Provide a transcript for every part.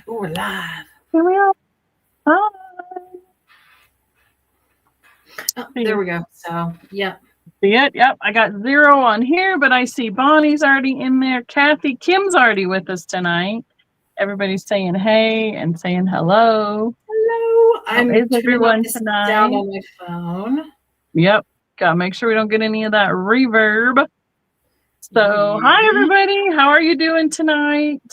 Oh, we're live. Here we are. Hi. Oh, there we go. So, yeah. See it? Yep. I got 0 on here, but I see Bonnie's already in there. Kathy, Kim's already with us tonight. Everybody's saying hey and saying hello. Hello. I'm How is turning everyone off the tonight? sound on my phone. Yep. Gotta make sure we don't get any of that reverb. So, hi everybody. How are you doing tonight?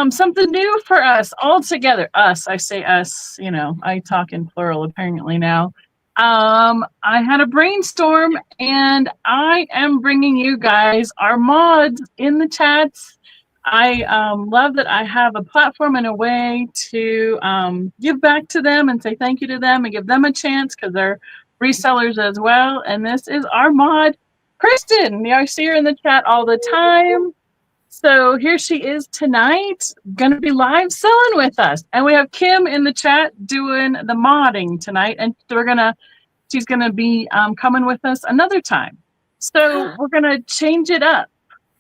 Something new for us all together. Us, I say us, I talk in plural apparently now. I had a brainstorm and I am bringing you guys our mods in the chats. I love that I have a platform and a way to give back to them and say thank you to them and give them a chance because they're resellers as well. And this is our mod, Kristen. I see her in the chat all the time. So here she is tonight, going to be live selling with us. And we have Kim in the chat doing the modding tonight. And she's going to be coming with us another time. So we're going to change it up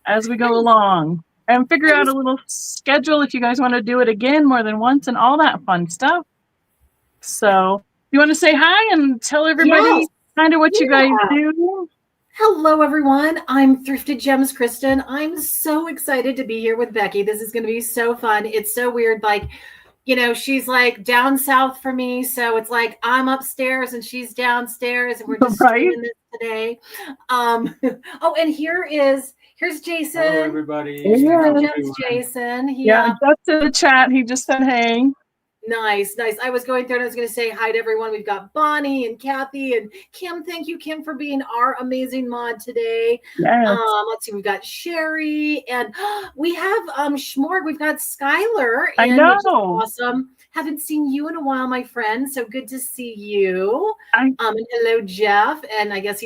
as we go along and figure out a little schedule if you guys want to do it again more than once and all that fun stuff. So you want to say hi and tell everybody kind of what you guys do? Hello, everyone. I'm Thrifted Gems, Kristen. I'm so excited to be here with Becky. This is going to be so fun. It's so weird. Like, she's like down south for me. So it's like I'm upstairs and she's downstairs and we're just streaming this today. And here's Jason. Hello, everybody. Jason. Yeah, just in the chat. He just said, hey. Nice. I was going through and I was going to say hi to everyone. We've got Bonnie and Kathy and Kim. Thank you, Kim, for being our amazing mod today. Yes. Let's see. We've got Sherry and we have Schmorg. We've got Skylar. I know. Which is awesome. Haven't seen you in a while, my friend. So good to see you. And hello, Jeff. And I guess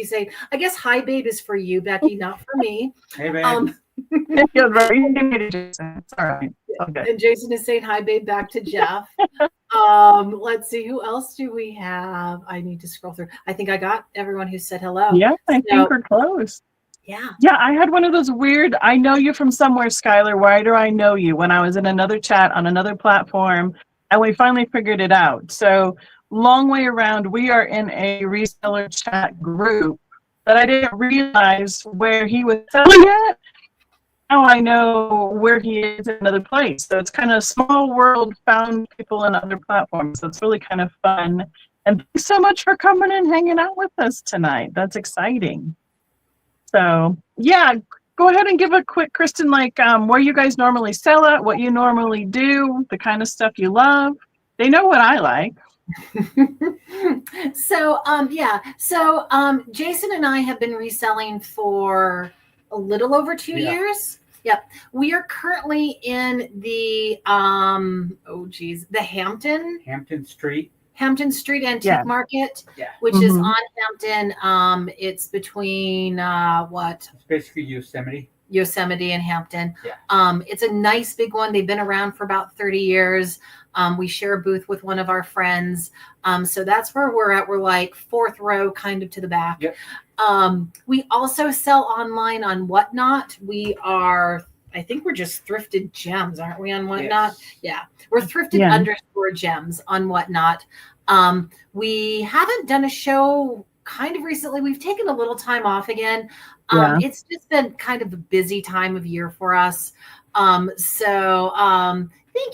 hi, babe is for you, Becky, not for me. Hey, babe. It's all right. Okay. And Jason is saying hi, babe, back to Jeff. Let's see, who else do we have? I need to scroll through. I think I got everyone who said hello. Yeah, I think we're close. Yeah. Yeah, I had one of those weird, I know you from somewhere, Skylar. Why do I know you? When I was in another chat on another platform, and we finally figured it out. So long way around, we are in a reseller chat group that I didn't realize where he was selling it. Now I know where he is in another place. So it's kind of a small world, found people in other platforms. So it's really kind of fun. And thanks so much for coming and hanging out with us tonight. That's exciting. So yeah, go ahead and give a quick, Kristen, where you guys normally sell at, what you normally do, the kind of stuff you love. They know what I like. So Jason and I have been reselling for a little over 2 years. Yep. We are currently in the the Hampton Street Antique Market, which is on Hampton. It's between It's basically Yosemite and Hampton. Yeah. It's a nice big one. They've been around for about 30 years. We share a booth with one of our friends. So that's where we're at. We're like 4th row, kind of to the back. Yep. We also sell online on Whatnot. I think we're just Thrifted Gems, aren't we, on Whatnot? Yes. Yeah. We're Thrifted _Gems on Whatnot. We haven't done a show kind of recently. We've taken a little time off again. It's just been kind of a busy time of year for us. Thank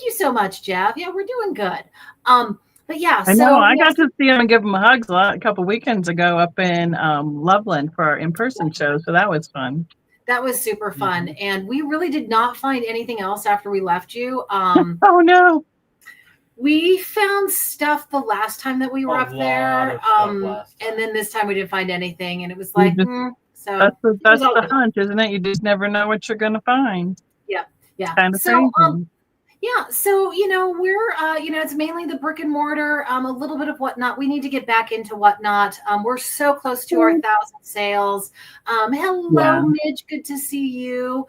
you so much, Jeff. Yeah, we're doing good. But yeah, I know. I got to see him and give him hugs a couple weekends ago up in Loveland for our in-person show. So that was fun. That was super fun. Mm-hmm. And we really did not find anything else after we left you. Oh, no. We found stuff the last time that we were up there. And then this time we didn't find anything. And it was like, so that's the hunt, isn't it? You just never know what you're going to find. Yeah. Yeah. Kind of crazy. Yeah, so we're it's mainly the brick and mortar, a little bit of Whatnot. We need to get back into Whatnot. We're so close to our 1,000 sales. Hello, Midge, good to see you.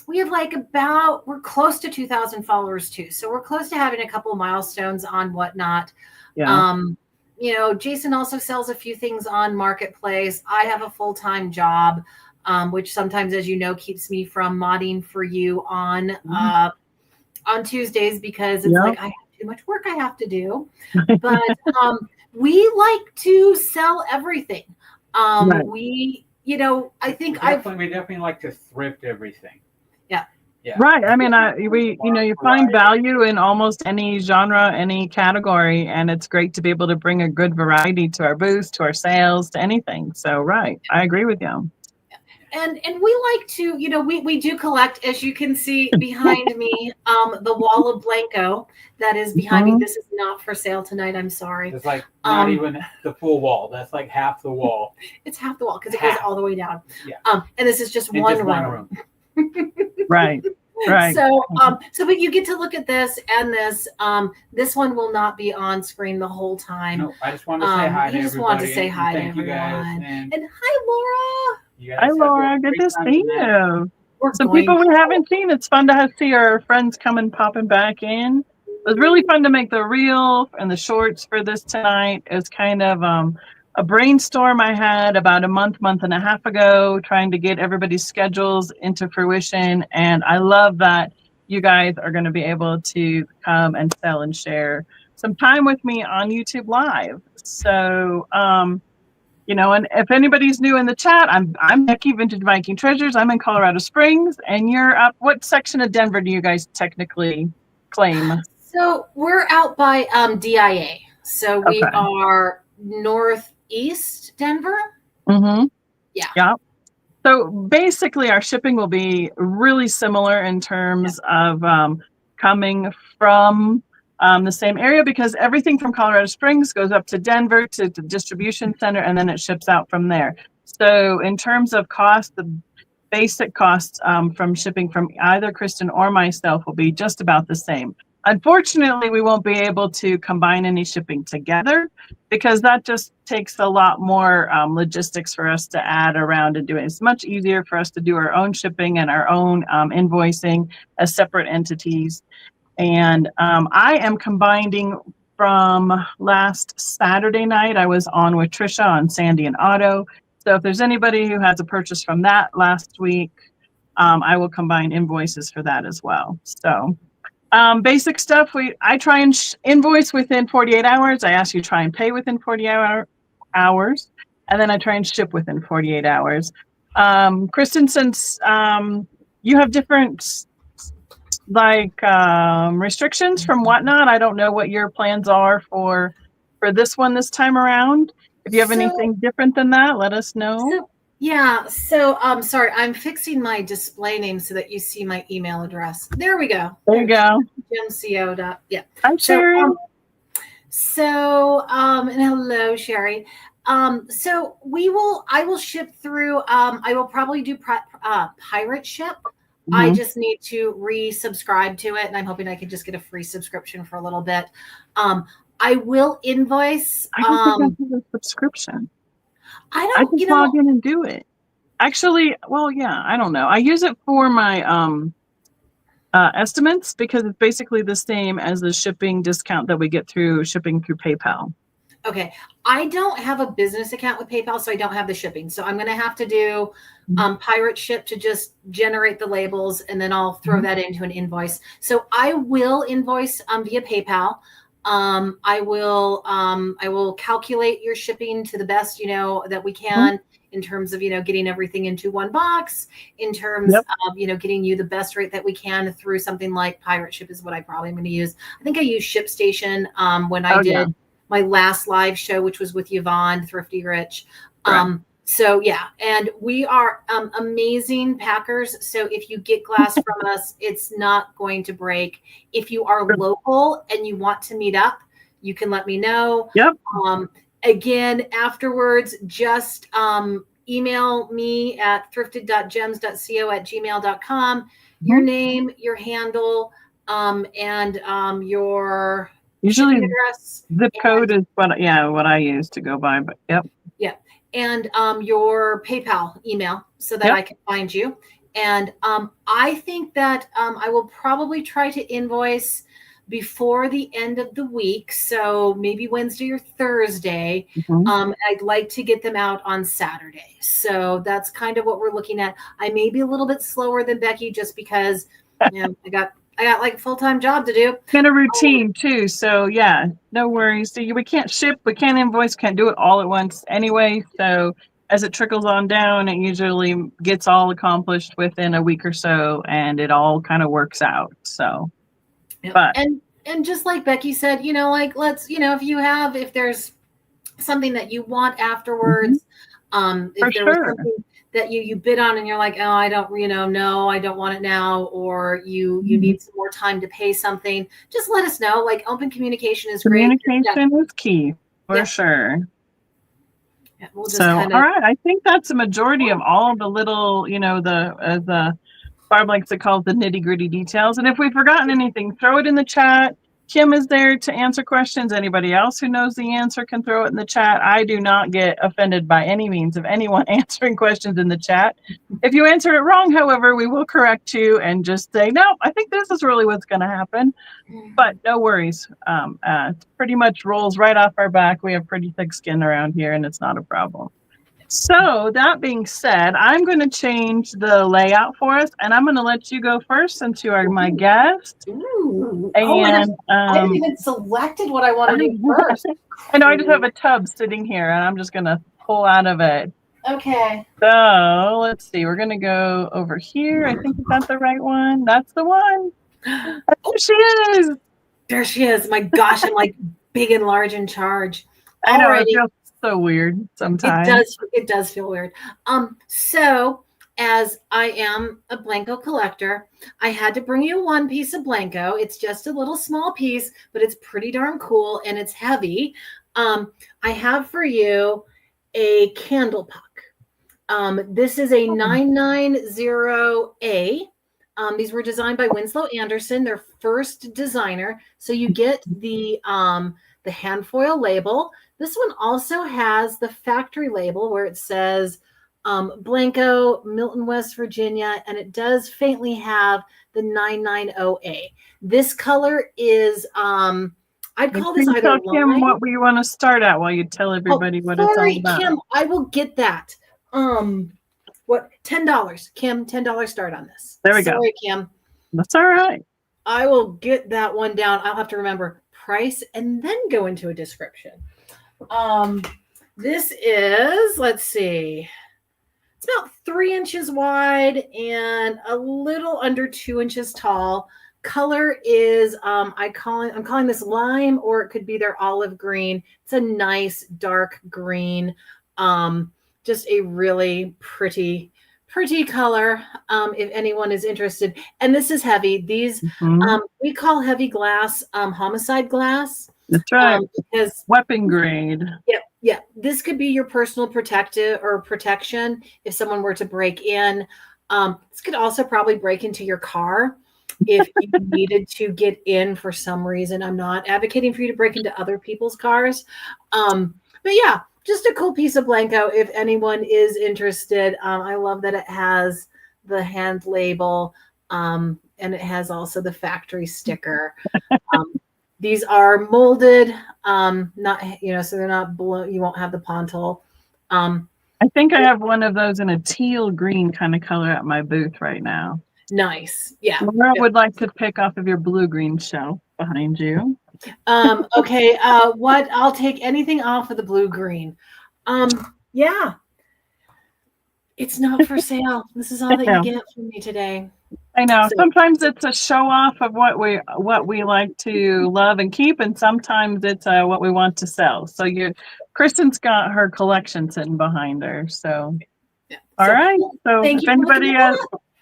We have we're close to 2,000 followers too, so we're close to having a couple milestones on Whatnot. Yeah. Jason also sells a few things on Marketplace. I have a full-time job, which sometimes, as you know, keeps me from modding for you on on Tuesdays because it's like I have too much work I have to do. But we like to sell everything. Right. We, I think we definitely like to thrift everything. Yeah. Yeah. Right. I mean, you find value in almost any genre, any category, and it's great to be able to bring a good variety to our booths, to our sales, to anything. So, right. I agree with you. And we like to, we do collect, as you can see behind me, the wall of Blanco that is behind me. This is not for sale tonight. I'm sorry. It's like not even the full wall. That's like half the wall. It's half the wall because it goes all the way down. Yeah. And this is just one room. Right. Right. So, but you get to look at this and this. This one will not be on screen the whole time. No, I just wanted to say hi to everybody. Just wanted to say hi to everyone. Guys, and hi, Laura. Hi, Laura. Good to see you. Some people we haven't seen. It's fun to see our friends popping back in. It was really fun to make the reel and the shorts for this tonight. It's kind of a brainstorm I had about a month and a half ago, trying to get everybody's schedules into fruition. And I love that you guys are going to be able to come and sell and share some time with me on YouTube Live. So, and if anybody's new in the chat, I'm Becky, Vintage Viking Treasures. I'm in Colorado Springs, and you're up. What section of Denver do you guys technically claim? So we're out by DIA. So we are northeast Denver. Mm-hmm. Yeah. Yeah. So basically, our shipping will be really similar in terms of coming from the same area, because everything from Colorado Springs goes up to Denver to the distribution center, and then it ships out from there. So in terms of cost, the basic costs from shipping from either Kristen or myself will be just about the same. Unfortunately, we won't be able to combine any shipping together because that just takes a lot more logistics for us to add around and do it. It's much easier for us to do our own shipping and our own invoicing as separate entities. And I am combining from last Saturday night. I was on with Trisha on Sandy and Otto. So if there's anybody who has a purchase from that last week, I will combine invoices for that as well. So basic stuff, I try and invoice within 48 hours. I ask you to try and pay within 48 hours. And then I try and ship within 48 hours. Kristen, since you have different restrictions from Whatnot, I don't know what your plans are for this one this time around. If you have anything different than that, let us know. Sorry, I'm fixing my display name so that you see my email address. There we go. There you go. JimCO. Yeah. Hi, Sherry. And hello, Sherry. So I will ship through, I will probably do pirate ship. Mm-hmm. I just need to resubscribe to it, and I'm hoping I can just get a free subscription for a little bit. I will invoice. I don't think I have a subscription. I just log in and do it. Actually, well, yeah, I don't know. I use it for my estimates because it's basically the same as the shipping discount that we get through shipping through PayPal. Okay. I don't have a business account with PayPal, so I don't have the shipping. So I'm going to have to do pirate ship to just generate the labels, and then I'll throw that into an invoice. So I will invoice via PayPal. I will calculate your shipping to the best, that we can in terms of, getting everything into one box, in terms of, getting you the best rate that we can through something like pirate ship is what I probably am going to use. I think I used ShipStation when I did my last live show, which was with Yvonne, Thrifty Rich. So yeah, and we are amazing packers. So if you get glass from us, it's not going to break. If you are local and you want to meet up, you can let me know. Yep. Again, afterwards, just email me at thrifted.gems.co@gmail.com. Your name, your handle, and your usually address. Zip code is what I use to go by. But yeah. And your PayPal email so that I can find you. And I think that I will probably try to invoice before the end of the week. So maybe Wednesday or Thursday. I'd like to get them out on Saturday. So that's kind of what we're looking at. I may be a little bit slower than Becky just because I I got like a full-time job to do. And a routine too. So yeah, no worries. So we can't ship, we can't invoice, can't do it all at once anyway. So as it trickles on down, it usually gets all accomplished within a week or so, and it all kind of works out. So, Yep. but and just like Becky said, like let's, if there's something that you want afterwards, if there was something that you bid on and you're like, oh, I don't, no, I don't want it now, or you need some more time to pay something, just let us know. Like, open communication is great. Communication is key for sure. Yeah, we'll just all right, I think that's a majority of all the little, the Barb likes to call it the nitty-gritty details. And if we've forgotten anything, throw it in the chat. Kim is there to answer questions. Anybody else who knows the answer can throw it in the chat. I do not get offended by any means of anyone answering questions in the chat. If you answer it wrong, however, we will correct you and just say, no, I think this is really what's going to happen. But no worries. It pretty much rolls right off our back. We have pretty thick skin around here, and it's not a problem. So that being said, I'm going to change the layout for us, and I'm going to let you go first since you are my guest. Ooh. And I haven't even selected what I want to do first. I know I just have a tub sitting here, and I'm just going to pull out of it. Okay. So let's see. We're going to go over here. I think that's the right one. That's the one. There she is. There she is. My gosh, I'm like big and large in charge. I know. It feels so weird sometimes. It does feel weird. So as I am a Blanco collector, I had to bring you one piece of Blanco. It's just a little small piece, but it's pretty darn cool and it's heavy. I have for you a candle puck. This is a 990A. These were designed by Winslow Anderson, their first designer. So you get the hand foil label. This one also has the factory label where it says Blanco, Milton, West Virginia, and it does faintly have the 990A. This color is, I'd call this either tell Kim what we want to start at while you tell everybody what it's all about. Kim, I will get that. What, $10, Kim, $10 start on this. There we go. Sorry, Kim. That's all right. I will get that one down. I'll have to remember price and then go into a description. This is, let's see, it's about 3 inches wide and a little under 2 inches tall. Color is, I'm calling this lime, or it could be their olive green. It's a nice dark green. Just a really pretty color, if anyone is interested. And this is heavy. These we call heavy glass homicide glass. That's right. Because weapon grade. Yeah. This could be your personal protection if someone were to break in. This could also probably break into your car if you needed to get in for some reason. I'm not advocating for you to break into other people's cars. But yeah, just a cool piece of Blanco if anyone is interested. I love that it has the hand label, and it has also the factory sticker. These are molded, not, so they're not blown. You won't have the pontil. I think I have one of those in a teal green kind of color at my booth right now. Nice. Yeah. Laura would like to pick off of your blue-green shelf behind you. Okay. I'll take anything off of the blue-green. Yeah. It's not for sale. This is all that you get from me today. I know. So, sometimes it's a show off of what we like to love and keep, and sometimes it's what we want to sell. So Kristen's got her collection sitting behind her. So, all right. So if anybody,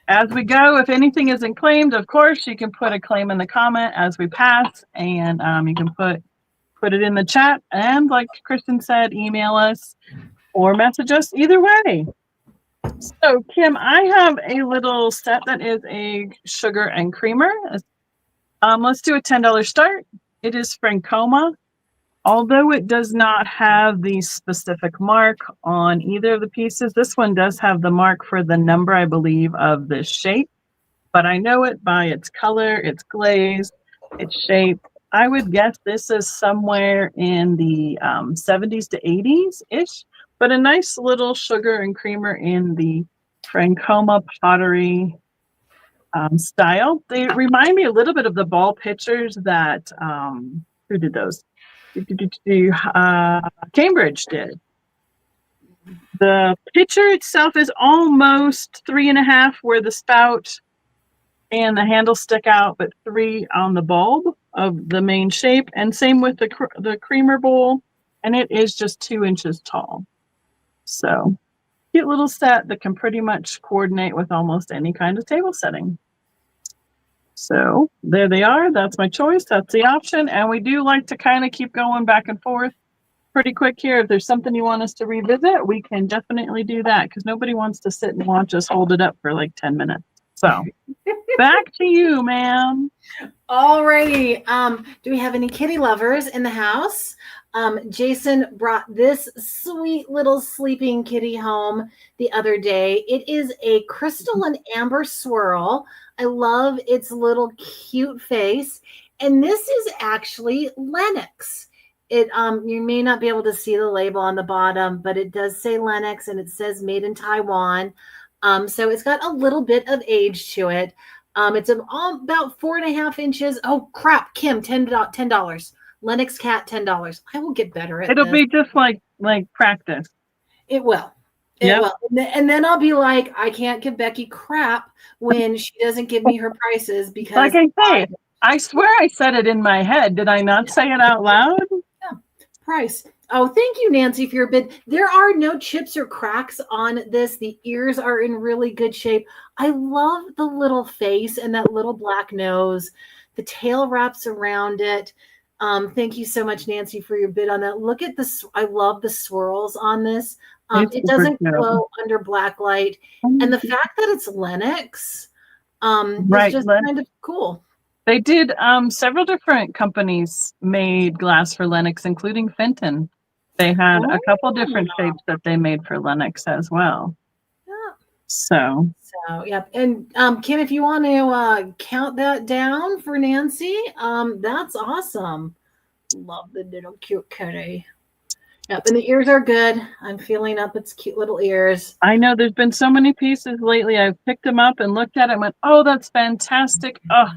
as we go, if anything isn't claimed, of course you can put a claim in the comment as we pass, and you can put it in the chat, and like Kristen said, email us or message us. Either way. So, Kim, I have a little set that is a sugar and creamer. Let's do a $10 start. It is Francoma. Although it does not have the specific mark on either of the pieces, this one does have the mark for the number, I believe, of this shape. But I know it by its color, its glaze, its shape. I would guess this is somewhere in the 70s to 80s-ish. But a nice little sugar and creamer in the Francoma pottery style. They remind me a little bit of the ball pictures that who did those? Cambridge did. The pitcher itself is almost 3.5 where the spout and the handle stick out, but 3 on the bulb of the main shape. And same with the creamer bowl, and it is just 2 inches tall. So cute little set that can pretty much coordinate with almost any kind of table setting. So there they are. That's my choice. That's the option. And we do like to kind of keep going back and forth pretty quick here. If there's something you want us to revisit, we can definitely do that because nobody wants to sit and watch us hold it up for like 10 minutes. So back to you, ma'am. Alrighty. Do we have any kitty lovers in the house? Jason brought this sweet little sleeping kitty home the other day. It is a crystal and amber swirl. I love its little cute face. And this is actually Lennox. It you may not be able to see the label on the bottom, but it does say Lennox and it says made in Taiwan. So it's got a little bit of age to it. It's about 4.5 inches. Oh crap, Kim, $10. Lennox cat, $10. I will get better at It'll this. be just like practice. It will. It will. And then I'll be like, I can't give Becky crap when she doesn't give me her prices because like I say, I swear I said it in my head. Did I not say it out loud? Yeah. Price. Oh, thank you, Nancy, for your bid. There are no chips or cracks on this. The ears are in really good shape. I love the little face and that little black nose. The tail wraps around it. Thank you so much, Nancy, for your bid on that. Look at this. I love the swirls on this. It doesn't glow under black light. And the fact that it's Lennox is just kind of cool. They did several different companies made glass for Lennox, including Fenton. They had a couple different shapes that they made for Lennox as well. Yeah. So yeah. And Kim, if you want to count that down for Nancy, that's awesome. Love the little cute kitty. Yep, and the ears are good. I'm feeling up its cute little ears. I know there's been so many pieces lately. I've picked them up and looked at it and went, oh, that's fantastic. Oh,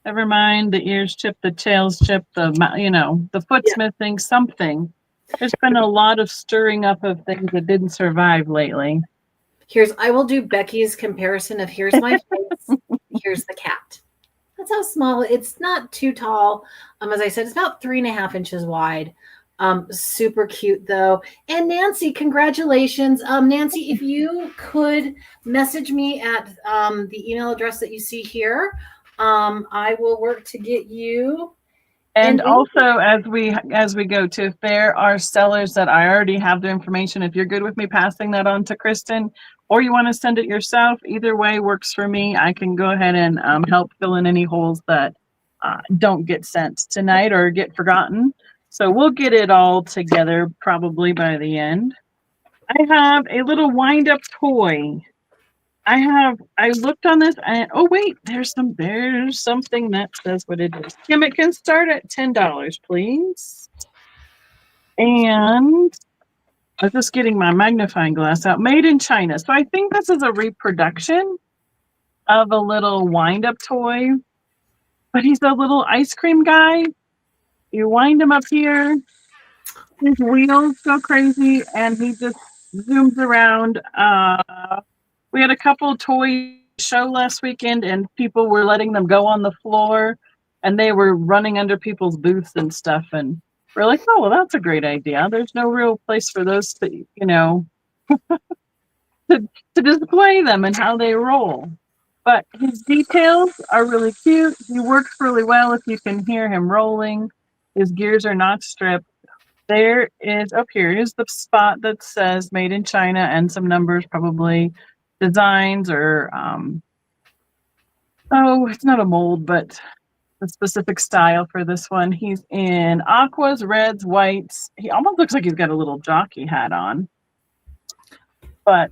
never mind. The ears chipped, the tails chipped, the foot's missing, something. There's been a lot of stirring up of things that didn't survive lately. I will do Becky's comparison of here's my face, here's the cat. That's how small. It's not too tall. As I said, it's about 3.5 inches wide. Super cute though. And Nancy, congratulations. Nancy, if you could message me at the email address that you see here, I will work to get you. And also, as we go to, if there are sellers that I already have their information, if you're good with me passing that on to Kristen, or you want to send it yourself, either way works for me. I can go ahead and help fill in any holes that don't get sent tonight or get forgotten. So we'll get it all together probably by the end. I have a little wind-up toy. I looked on this and oh wait, there's something that says what it is. Kim, it can start at $10, please. And I was just getting my magnifying glass out. Made in China. So I think this is a reproduction of a little wind-up toy. But he's a little ice cream guy. You wind him up here. His wheels go crazy and he just zooms around. We had a couple toy show last weekend and people were letting them go on the floor and they were running under people's booths and stuff. And we're like, oh, well, that's a great idea. There's no real place for those to, to display them and how they roll. But his details are really cute. He works really well if you can hear him rolling. His gears are not stripped. There is, here's the spot that says made in China and some numbers, probably designs or, it's not a mold, but the specific style for this one. He's in aquas, reds, whites. He almost looks like he's got a little jockey hat on. But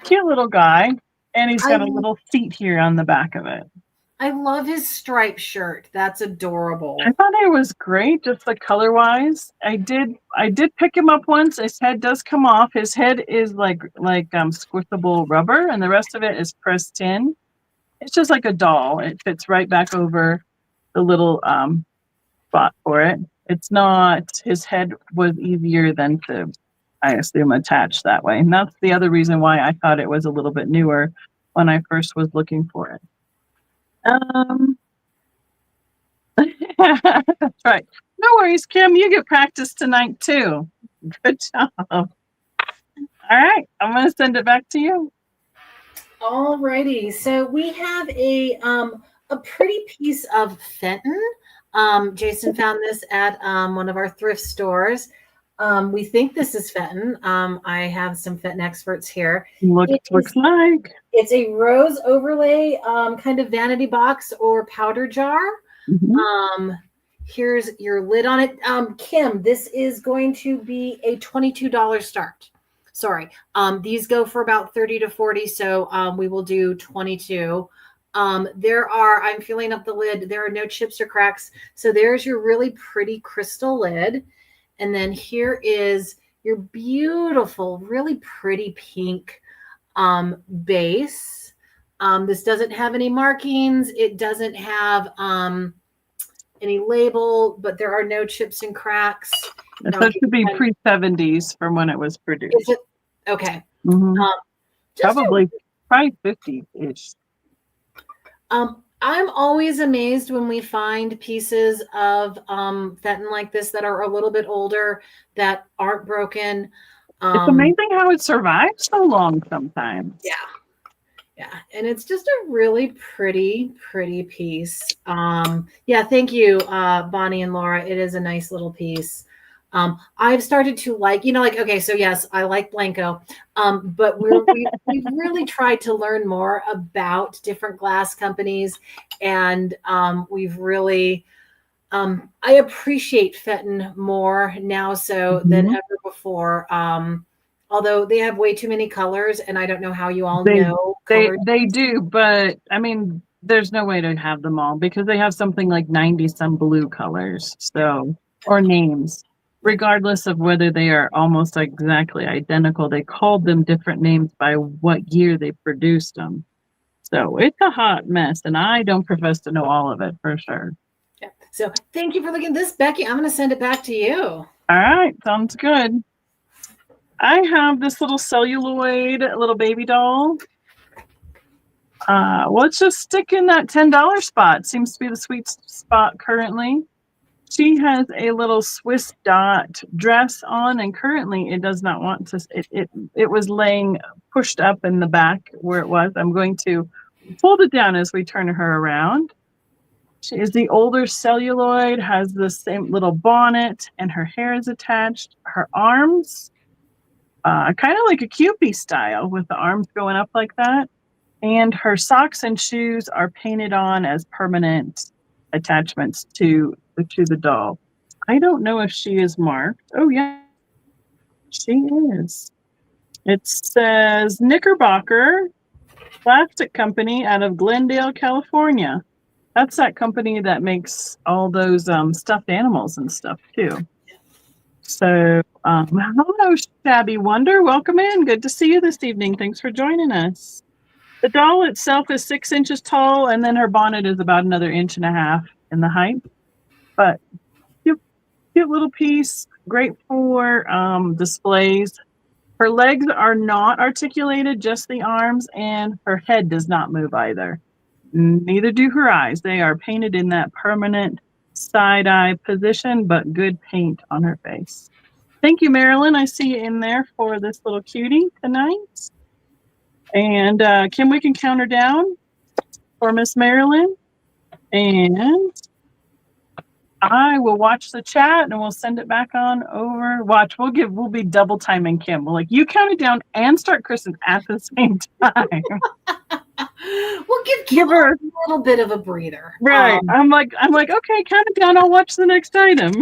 cute little guy. And he's got a little seat here on the back of it. I love his striped shirt. That's adorable. I thought it was great, just like color wise. I did pick him up once. His head does come off. His head is like squishable rubber, and the rest of it is pressed in. It's just like a doll. It fits right back over the little spot for it. It's not, his head was easier than to, I assume, attach that way. And that's the other reason why I thought it was a little bit newer when I first was looking for it. That's right. No worries, Kim. You get practice tonight too. Good job. All right, I'm going to send it back to you. Alrighty, so we have a pretty piece of Fenton. Jason found this at one of our thrift stores. We think this is Fenton. I have some Fenton experts here. Looks like it's a rose overlay kind of vanity box or powder jar. Mm-hmm. Here's your lid on it. Kim, this is going to be a $22 start. Sorry. These go for about 30 to 40. So we will do 22. I'm filling up the lid. There are no chips or cracks. So there's your really pretty crystal lid. And then here is your beautiful, really pretty pink base. This doesn't have any markings. It doesn't have any label, but there are no chips and cracks. It's supposed to be pre-70s from when it was produced. Is it? Okay. Mm-hmm. Probably 50-ish. I'm always amazed when we find pieces of Fenton like this that are a little bit older, that aren't broken. It's amazing how it survives so long sometimes. Yeah. And it's just a really pretty piece. Yeah, thank you, Bonnie and Laura. It is a nice little piece. I've started to okay, so yes, I like Blanco, but we've really tried to learn more about different glass companies, and we've really, I appreciate Fenton more now than ever before. Although they have way too many colors, and I don't know how you all know. They do, but I mean, there's no way to have them all because they have something like 90 some blue colors, or names. Regardless of whether they are almost exactly identical, they called them different names by what year they produced them. So it's a hot mess, and I don't profess to know all of it for sure. Yeah. So thank you for looking at this, Becky. I'm going to send it back to you. All right, sounds good. I have this little celluloid little baby doll. Let's just stick in that $10 spot. Seems to be the sweet spot currently. She has a little Swiss dot dress on, and currently it does not want to. It was laying pushed up in the back where it was. I'm going to fold it down as we turn her around. She is the older celluloid, has the same little bonnet, and her hair is attached. Her arms, kind of like a Cupid style with the arms going up like that. And her socks and shoes are painted on as permanent attachments to the doll. I don't know if she is marked. Oh yeah, she is. It says Knickerbocker Plastic Company out of Glendale, California. That's that company that makes all those stuffed animals and stuff too. So hello, Shabby Wonder. Welcome in. Good to see you this evening. Thanks for joining us. The doll itself is 6 inches tall, and then her bonnet is about another 1.5 inches in the height. But cute little piece, great for displays. Her legs are not articulated, just the arms, and her head does not move either. Neither do her eyes. They are painted in that permanent side-eye position, but good paint on her face. Thank you, Marilyn. I see you in there for this little cutie tonight. And Kim, we can count her down for Miss Marilyn. And I will watch the chat and we'll send it back on over. Watch, we'll be double timing Kim. We'll you count it down and start Kristen at the same time. We'll give her a little bit of a breather. Right. I'm like, okay, count it down. I'll watch the next item.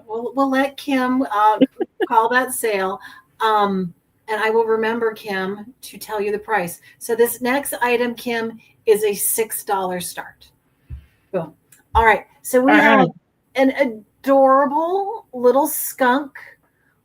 We'll let Kim call that sale. And I will remember, Kim, to tell you the price. So this next item, Kim, is a $6 start. Boom. All right. So we have an adorable little skunk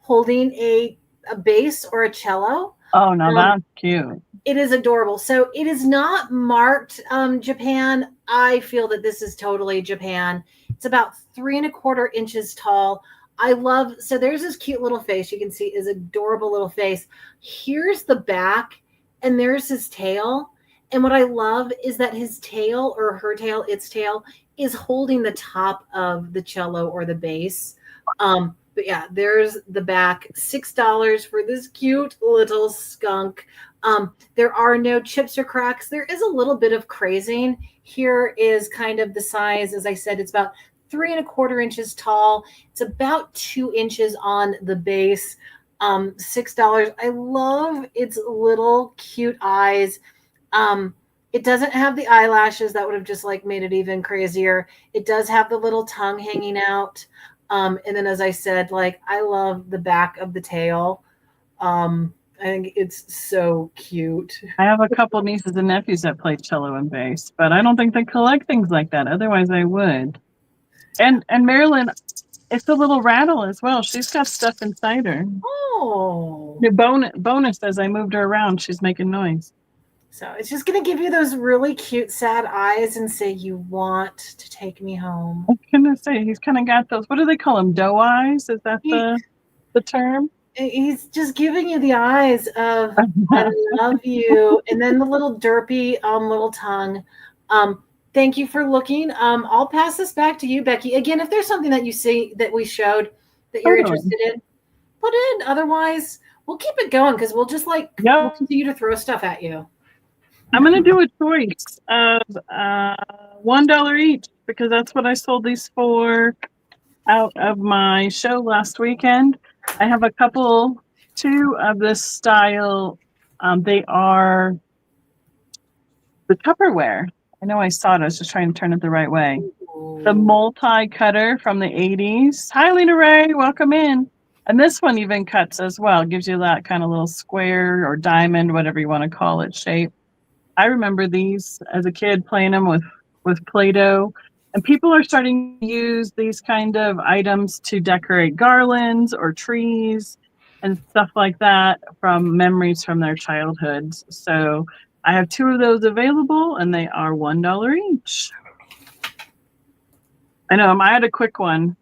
holding a bass or a cello. Oh, no, that's cute. It is adorable. So it is not marked Japan. I feel that this is totally Japan. It's about 3¼ inches tall. I love, so there's this cute little face. You can see is adorable little face. Here's the back and there's his tail. And what I love is that his tail or her tail, its tail is holding the top of the cello or the bass. But yeah, there's the back. $6 for this cute little skunk. There are no chips or cracks. There is a little bit of crazing. Here is kind of the size. As I said, it's about 3¼ inches tall. It's about 2 inches on the base. $6. I love its little cute eyes. It doesn't have the eyelashes. That would have just like made it even crazier. It does have the little tongue hanging out. And then, as I said, like, I love the back of the tail. I think it's so cute. I have a couple nieces and nephews that play cello and bass, but I don't think they collect things like that. Otherwise, I would. And Marilyn, it's a little rattle as well. She's got stuff inside her. Oh. The bonus, as I moved her around, she's making noise. So it's just going to give you those really cute, sad eyes and say, you want to take me home. I was going to say, he's kind of got those, what do they call them? Doe eyes? Is that the term? He's just giving you the eyes of, I love you. And then the little derpy little tongue. Thank you for looking. I'll pass this back to you, Becky. Again, if there's something that you see that we showed that you're interested in, put it in. Otherwise, we'll keep it going because we'll just we'll continue to throw stuff at you. I'm going to do a choice of $1 each because that's what I sold these for out of my show last weekend. I have a couple, 2 of this style. They are the Tupperware. I know I saw it. I was just trying to turn it the right way. Ooh. The multi-cutter from the 80s. Hi, Lena Ray. Welcome in. And this one even cuts as well. It gives you that kind of little square or diamond, whatever you want to call it, shape. I remember these as a kid playing them with Play-Doh. And people are starting to use these kind of items to decorate garlands or trees and stuff like that from memories from their childhoods. So I have 2 of those available, and they are $1 each. I know, I had a quick one.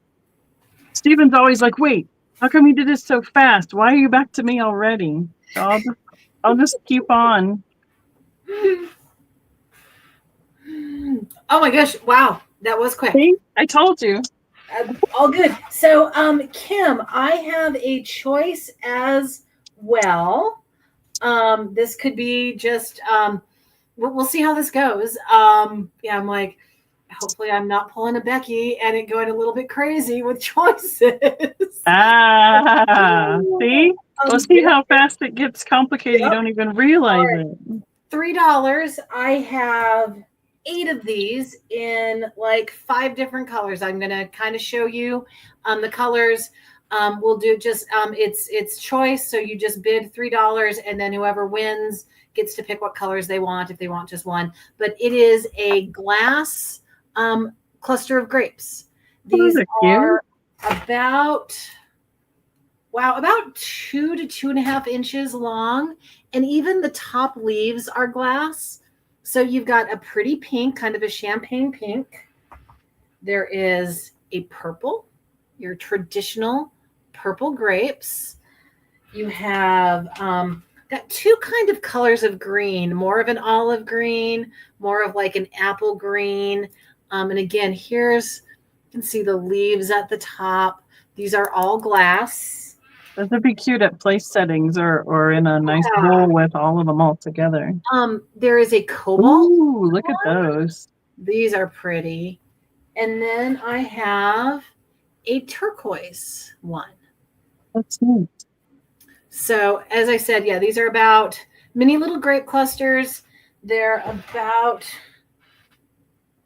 Steven's always like, wait, how come you did this so fast? Why are you back to me already? So I'll just keep on. Oh my gosh. Wow. That was quick. See? I told you. All good. So, Kim, I have a choice as well. This could be just, we'll see how this goes. Yeah, I'm like, hopefully I'm not pulling a Becky and it going a little bit crazy with choices. See? We'll see how fast it gets complicated. Yep. You don't even realize it. $3. I have 8 of these in like 5 different colors. I'm going to kind of show you the colors. We'll do just, it's choice. So you just bid $3 and then whoever wins gets to pick what colors they want if they want just one. But it is a glass cluster of grapes. These are about 2 to 2.5 inches long. And even the top leaves are glass. So you've got a pretty pink, kind of a champagne pink. There is a purple, your traditional purple grapes. You have got 2 kind of colors of green, more of an olive green, more of like an apple green. And again, you can see the leaves at the top. These are all glass. Those would be cute at place settings or in a nice bowl with all of them all together. There is a cobalt. Ooh, look at those. These are pretty. And then I have a turquoise one. That's neat. So as I said, yeah, these are about mini little grape clusters. They're about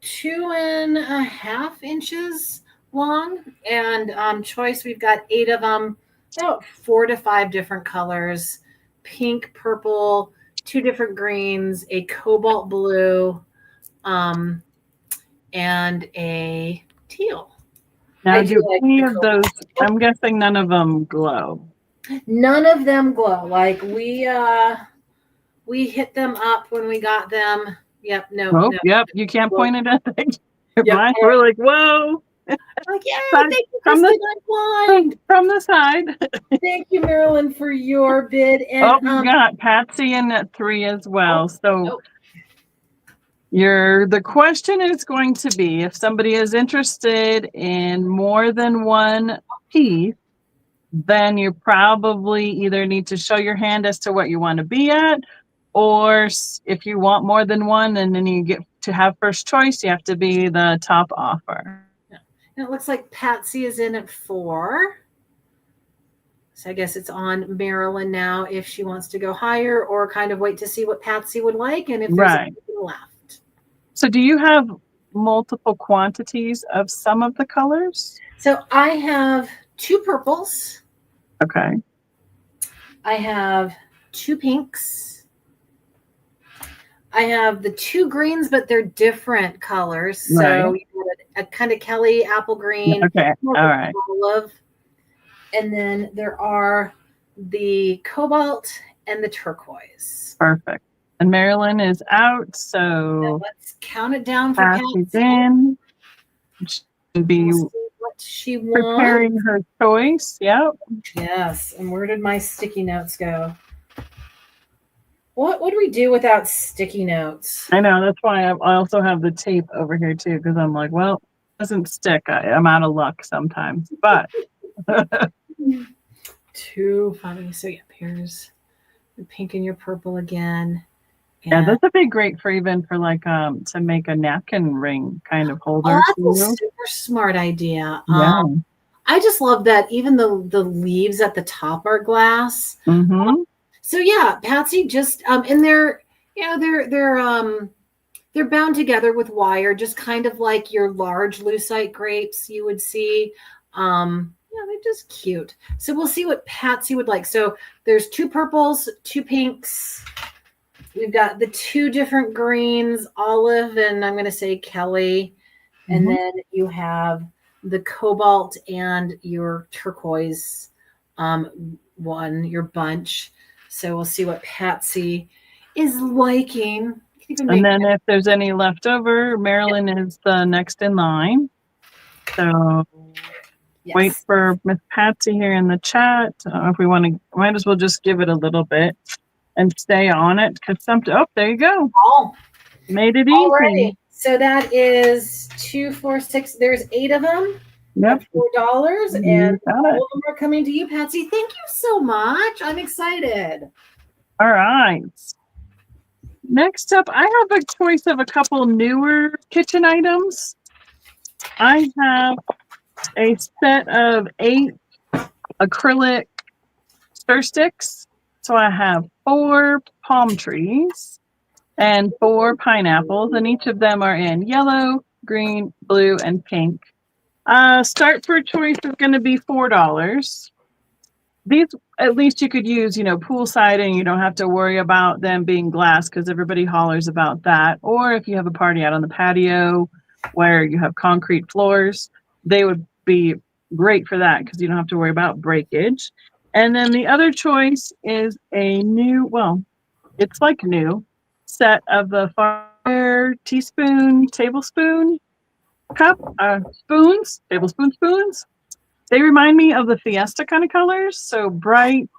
2.5 inches long. And choice, we've got 8 of them. About 4 to 5 different colors, pink, purple, 2 different greens, a cobalt blue, and a teal. Now, do any of those, I'm guessing none of them glow. None of them glow. Like We hit them up when we got them. Yep. No. Oh, No. yep. You can't point it at things. Yep. We're like, whoa. Like, yay, Side- thank you, from Kristen. the- I'm blind. From the side. Thank you, Marilyn, for your bid. And Oh, we got Patsy in at 3 as well. So the question is going to be, if somebody is interested in more than one piece, then you probably either need to show your hand as to what you want to be at, or if you want more than one and then you get to have first choice, you have to be the top offer. And it looks like Patsy is in at 4. So I guess it's on Marilyn now if she wants to go higher or kind of wait to see what Patsy would like and if there's anything left. So do you have multiple quantities of some of the colors? So I have 2 purples. Okay. I have 2 pinks. I have the 2 greens, but they're different colors. So you got a kind of Kelly apple green. Okay. All right. Olive. And then there are the cobalt and the turquoise. Perfect. And Marilyn is out, so now let's count it down for Patsy's in. She should be what she preparing wants. her choice. Yep. Yes. And where did my sticky notes go? What would we do without sticky notes? I know. That's why I also have the tape over here too, because I'm like, well, it doesn't stick. I'm out of luck sometimes, but. Too funny. So yeah, here's the pink and your purple again. Yeah, this would be great for even for like to make a napkin ring kind of holder. Oh, that's a super smart idea. Yeah. I just love that even the leaves at the top are glass. Mm-hmm. So yeah, Patsy just and they're they're bound together with wire, just kind of like your large lucite grapes you would see. Yeah, they're just cute. So we'll see what Patsy would like. So there's 2 purples, 2 pinks. We've got the 2 different greens, olive, and I'm going to say Kelly. And then you have the cobalt and your turquoise one, your bunch. So we'll see what Patsy is liking. And then if there's any left over, Marilyn is the next in line. So wait for Miss Patsy here in the chat. If we want to, might as well just give it a little bit and stay on it because there you go. Oh, made it easy. Alrighty. So that is 2, 4, 6. There's 8 of them. Yep. $4, and all of them are coming to you, Patsy. Thank you so much. I'm excited. All right. Next up, I have a choice of a couple newer kitchen items. I have a set of 8 acrylic stir sticks. So I have 4 palm trees and 4 pineapples, and each of them are in yellow, green, blue, and pink. Start for choice is going to be $4. These, at least you could use, pool siding. You don't have to worry about them being glass because everybody hollers about that. Or if you have a party out on the patio where you have concrete floors, they would be great for that because you don't have to worry about breakage. And then the other choice is a new, it's like new set of the fire teaspoon, tablespoon cup, spoons, tablespoon spoons. They remind me of the Fiesta kind of colors. So bright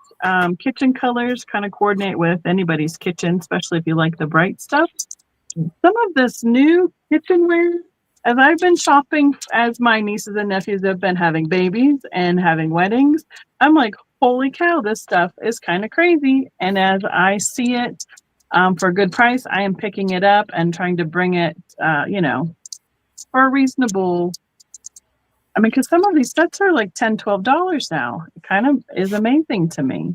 kitchen colors kind of coordinate with anybody's kitchen, especially if you like the bright stuff. Some of this new kitchenware, as I've been shopping, as my nieces and nephews have been having babies and having weddings, I'm like, holy cow, this stuff is kind of crazy. And as I see it for a good price, I am picking it up and trying to bring it, for a reasonable. I mean, because some of these sets are like $10, $12 now. It kind of is amazing to me.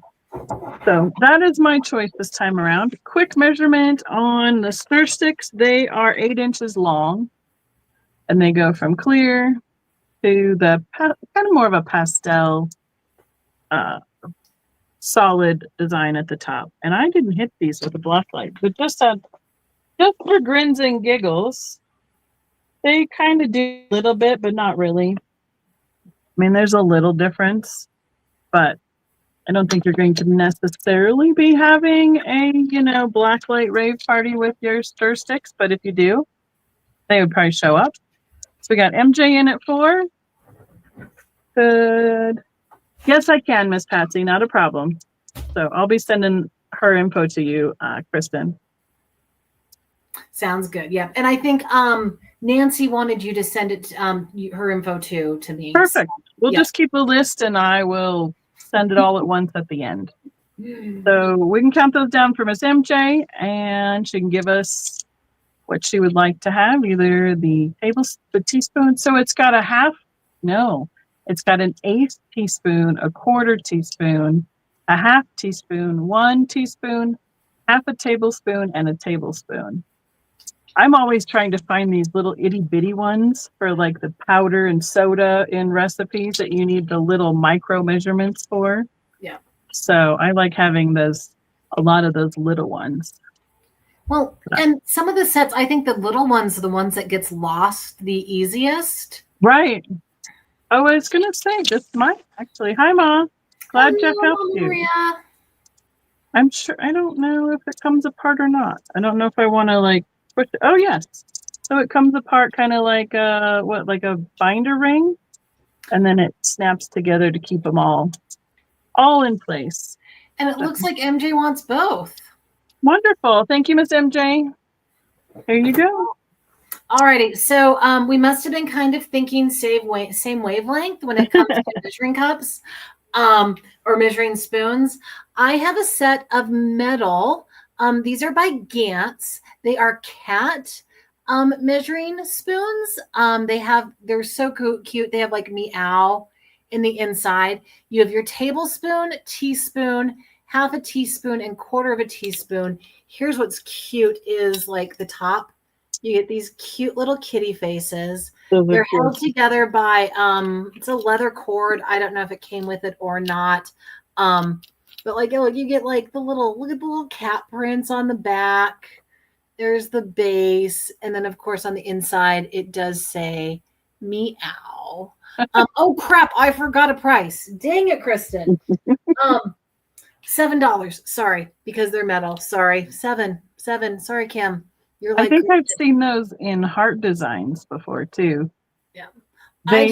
So that is my choice this time around. Quick measurement on the stir sticks. They are 8 inches long. And they go from clear to the kind of more of a pastel solid design at the top. And I didn't hit these with a black light, but just for grins and giggles, they kind of do a little bit, but not really. I mean, there's a little difference, but I don't think you're going to necessarily be having a, blacklight rave party with your stir sticks, but if you do, they would probably show up. So we got MJ in at 4. Good. Yes, I can, Miss Patsy. Not a problem. So I'll be sending her info to you, Kristen. Sounds good. Yeah. And I think Nancy wanted you to send it her info to me. Perfect. So, we'll just keep a list and I will send it all at once at the end. So we can count those down for Miss MJ and she can give us what she would like to have, either the teaspoon. So it's got it's got an 1/8 teaspoon, a 1/4 teaspoon, a 1/2 teaspoon, 1 teaspoon, 1/2 tablespoon, and a tablespoon. I'm always trying to find these little itty bitty ones for like the powder and soda in recipes that you need the little micro measurements for. Yeah. So I like having a lot of those little ones. Well, and some of the sets, I think the little ones are the ones that gets lost the easiest. Right. Oh, I was going to say, this might actually. Hi, Ma. Glad Jeff helped you. Maria. I'm sure. I don't know if it comes apart or not. I don't know if I want to push it. Oh, yes. So it comes apart kind of like a binder ring. And then it snaps together to keep them all in place. And it looks like MJ wants both. Wonderful. Thank you, Miss MJ. Here you go. Alrighty. So we must have been kind of thinking same wavelength when it comes to measuring cups or measuring spoons. I have a set of metal. These are by Gantz. They are cat measuring spoons. They're so cute. They have like meow in the inside. You have your tablespoon, teaspoon, 1/2 teaspoon, and 1/4 teaspoon. Here's what's cute is like the top. You get these cute little kitty faces. They're held together by it's a leather cord. I don't know if it came with it or not. But you get look at the little cat prints on the back. There's the base, and then of course on the inside it does say meow. Oh crap! I forgot a price. Dang it, Kristen. $7. Sorry, because they're metal. Sorry, $7. Sorry, Kim. I think I've seen those in heart designs before too. Yeah, I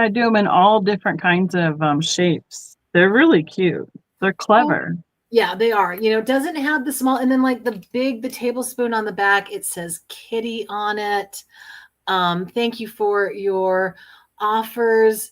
do them in all different kinds of shapes. They're really cute. They're clever. Yeah, they are. It doesn't have the small, and then the tablespoon on the back, it says kitty on it. Thank you for your offers.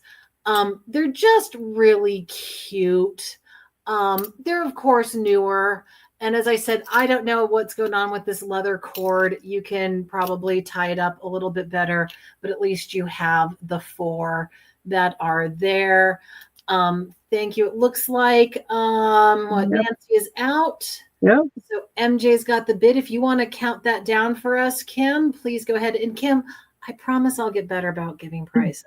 They're just really cute. They're of course newer. And as I said, I don't know what's going on with this leather cord. You can probably tie it up a little bit better, but at least you have the 4 that are there. Thank you. It looks like Nancy is out. Yep. So MJ's got the bid. If you want to count that down for us, Kim, please go ahead. And Kim, I promise I'll get better about giving prices.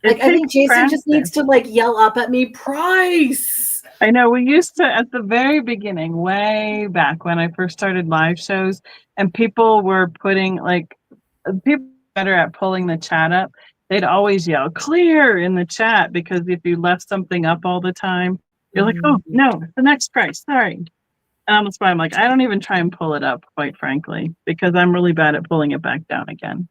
I think Jason just needs to yell up at me, price. I know we used to at the very beginning, way back when I first started live shows, and people were putting people better at pulling the chat up. They'd always yell clear in the chat because if you left something up all the time, you're like, oh no, the next price. Sorry. And that's why I'm like, I don't even try and pull it up, quite frankly, because I'm really bad at pulling it back down again.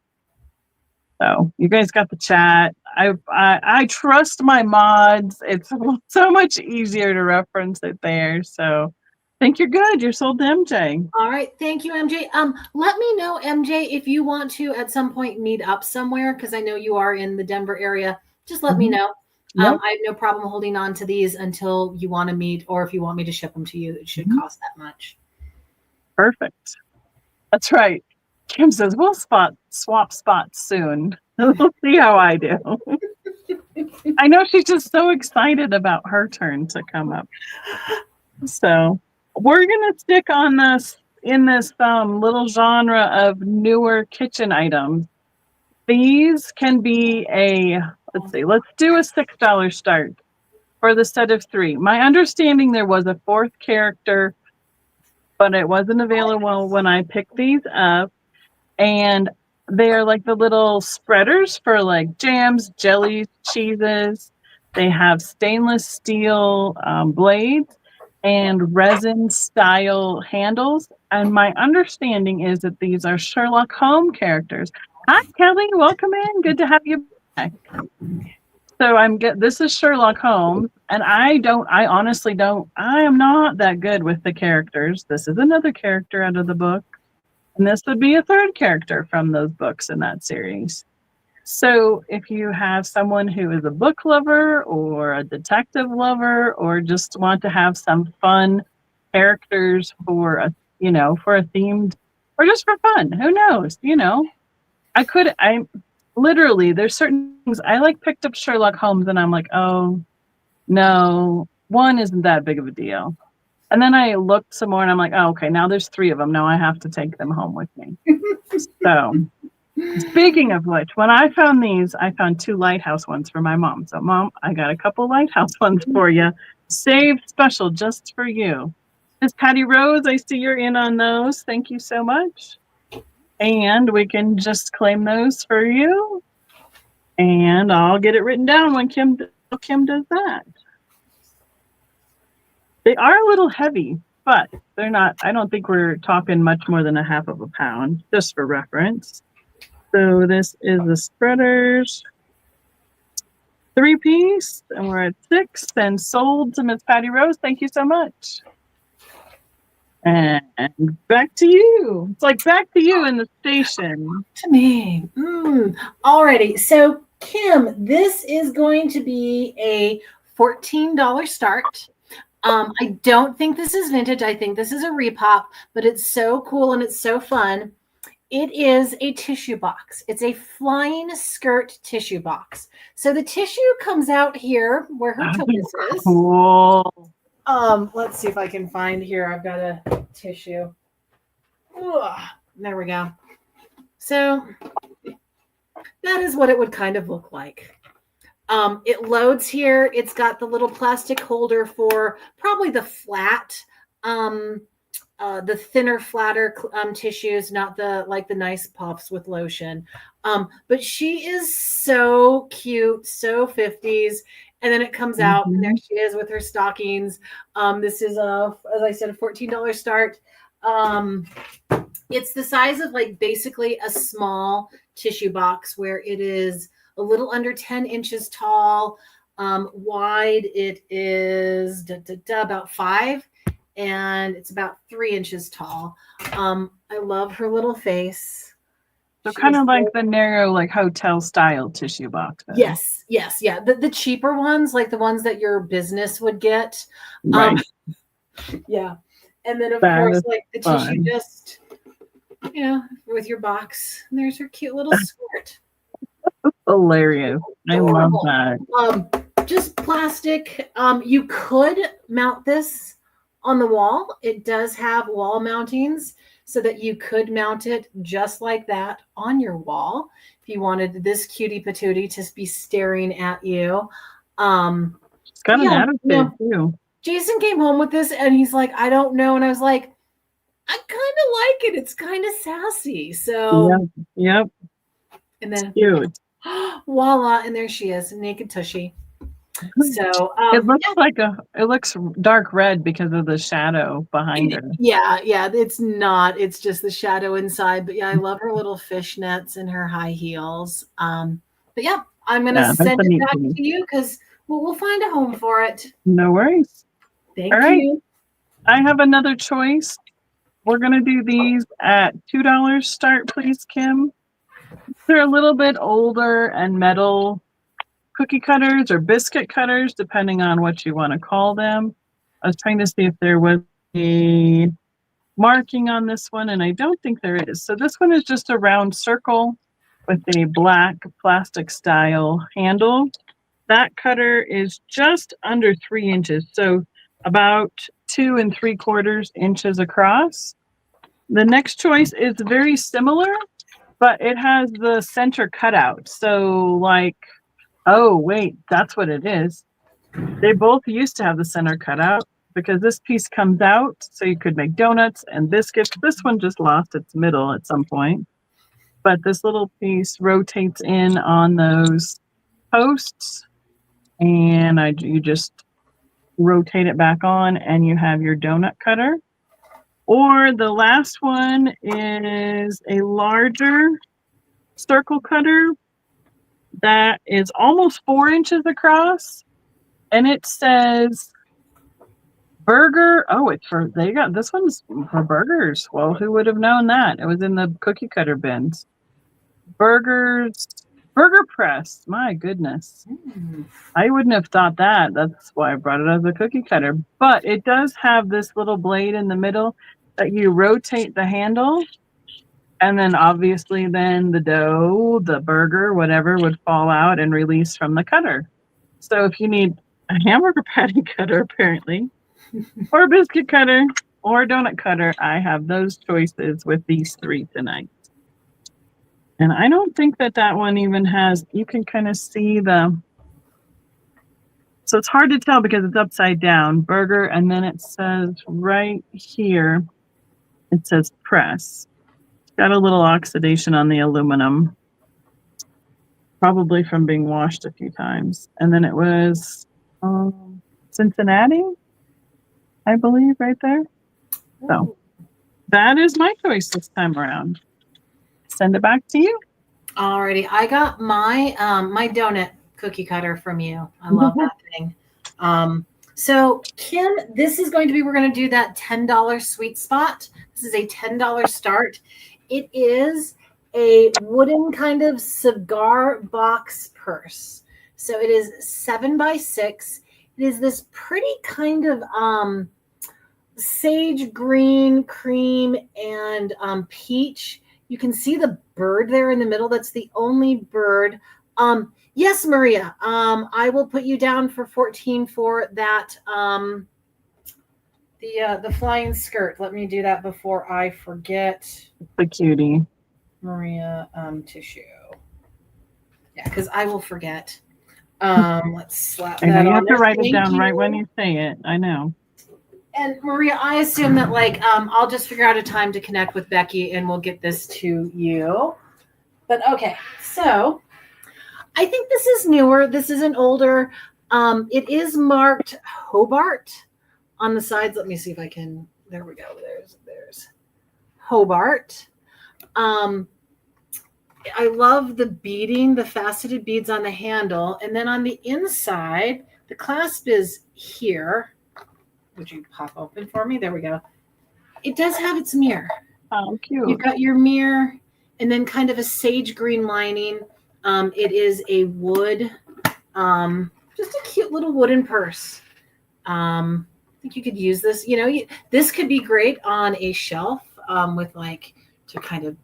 So you guys got the chat. I trust my mods. It's so much easier to reference it there. So I think you're good. You're sold to MJ. All right. Thank you, MJ. Let me know, MJ, if you want to at some point meet up somewhere, because I know you are in the Denver area. Just let me know. Yep. I have no problem holding on to these until you want to meet, or if you want me to ship them to you, it should cost that much. Perfect. That's right. Kim says, we'll swap spots soon. We'll see how I do. I know she's just so excited about her turn to come up. So we're going to stick on this in this little genre of newer kitchen items. These can be let's do a $6 start for the set of 3. My understanding there was a 4th character, but it wasn't available when I picked these up. And they are like the little spreaders for jams, jellies, cheeses. They have stainless steel blades and resin style handles. And my understanding is that these are Sherlock Holmes characters. Hi, Kelly. Welcome in. Good to have you back. So this is Sherlock Holmes, and I honestly don't, I am not that good with the characters. This is another character out of the book, and this would be a third character from those books in that series. So if you have someone who is a book lover or a detective lover, or just want to have some fun characters for a themed, or just for fun, who knows, literally, there's certain things I picked up Sherlock Holmes and I'm like, oh no, one isn't that big of a deal. And then I looked some more and I'm like, oh, okay, now there's 3 of them. Now I have to take them home with me. So speaking of which, when I found these, I found 2 lighthouse ones for my mom. So Mom, I got a couple lighthouse ones for you. Saved special just for you. Miss Patty Rose, I see you're in on those. Thank you so much. And we can just claim those for you. And I'll get it written down when Kim does that. They are a little heavy, but they're not, I don't think we're talking much more than 1/2 pound, just for reference. So this is the Spreaders 3-piece, and we're at 6 and sold to Miss Patty Rose. Thank you so much. And back to you. It's like back to you in the station. To me. Alrighty. So, Kim, this is going to be a $14 start. I don't think this is vintage. I think this is a repop, but it's so cool and it's so fun. It is a tissue box. It's a flying skirt tissue box. So the tissue comes out here where her focus is. Cool. Let's see if I can find here. I've got a tissue. Ugh, there we go. So that is what it would kind of look like. It loads here. It's got the little plastic holder for probably the flat, the thinner, flatter tissues, not the nice puffs with lotion. But she is so cute, so 50s. And then it comes out, and there she is with her stockings. This is as I said, a $14 start. It's the size of basically a small tissue box, where it is a little under 10 inches tall. Wide, it is about 5, and it's about 3 inches tall. I love her little face. So kind of like the narrow, hotel style tissue box. Yes. Yeah. The cheaper ones, like the ones that your business would get. Right. Yeah. And then of course, the tissue just, with your box. And there's her cute little skirt. Hilarious. Adorable. I love that. Just plastic. You could mount this on the wall. It does have wall mountings, so that you could mount it just like that on your wall if you wanted this cutie patootie to be staring at you. It's got an attitude too. Jason came home with this and he's like, I don't know. And I was like, I kind of like it. It's kind of sassy. So yep. And then cute. Voila, and there she is, naked tushy. So it looks dark red because of the shadow behind her. Yeah, it's not. It's just the shadow inside. But yeah, I love her little fishnets and her high heels. But yeah, I'm gonna send it back to you because we'll find a home for it. No worries. Thank you. I have another choice. We're gonna do these at $2 start, please, Kim. They're a little bit older and metal cookie cutters or biscuit cutters, depending on what you want to call them. I was trying to see if there was a marking on this one, and I don't think there is. So this one is just a round circle with a black plastic style handle. That cutter is just under 3 inches, so about 2 3/4 inches across. The next choice is very similar, but it has the center cutout. So oh, wait, that's what it is. They both used to have the center cut out because this piece comes out so you could make donuts and biscuits. This one just lost its middle at some point. But this little piece rotates in on those posts and you just rotate it back on, and you have your donut cutter. Or the last one is a larger circle cutter that is almost 4 inches across, and it says burger. Oh, they got this one's for burgers. Well, who would have known that? It was in the cookie cutter bins. Burger press. My goodness. I wouldn't have thought that. That's why I brought it as a cookie cutter. But it does have this little blade in the middle that you rotate the handle, and then obviously then the dough, the burger, whatever would fall out and release from the cutter. So if you need a hamburger patty cutter, apparently, or a biscuit cutter, or a donut cutter, I have those choices with these 3 tonight. And I don't think that one even has, you can kind of see so it's hard to tell because it's upside down, burger, and then it says right here, it says press. It's got a little oxidation on the aluminum, probably from being washed a few times. And then it was Cincinnati, I believe, right there. So that is my choice this time around. Send it back to you. Alrighty, I got my my donut cookie cutter from you. I love that thing. So Kim, this is going to be, we're going to do that $10 sweet spot. This is a $10 start. It is a wooden kind of cigar box purse. So it is 7x6. It is this pretty kind of sage green, cream, and peach. You can see the bird there in the middle. That's the only bird. Yes, Maria. I will put you down for 14 for that. The flying skirt. Let me do that before I forget. The cutie. Maria tissue. Yeah, because I will forget. Let's slap that on. You have to write it down right when you say it. I know. And Maria, I assume that I'll just figure out a time to connect with Becky and we'll get this to you. But okay, so I think this is newer. This isn't older. It is marked Hobart on the sides. Let me see if I can. There we go. There's Hobart. I love the beading, the faceted beads on the handle. And then on the inside, the clasp is here. Would you pop open for me? There we go. It does have its mirror. Oh, cute. You've got your mirror and then kind of a sage green lining. It is a wood, just a cute little wooden purse. I think you could use this. This could be great on a shelf with to kind of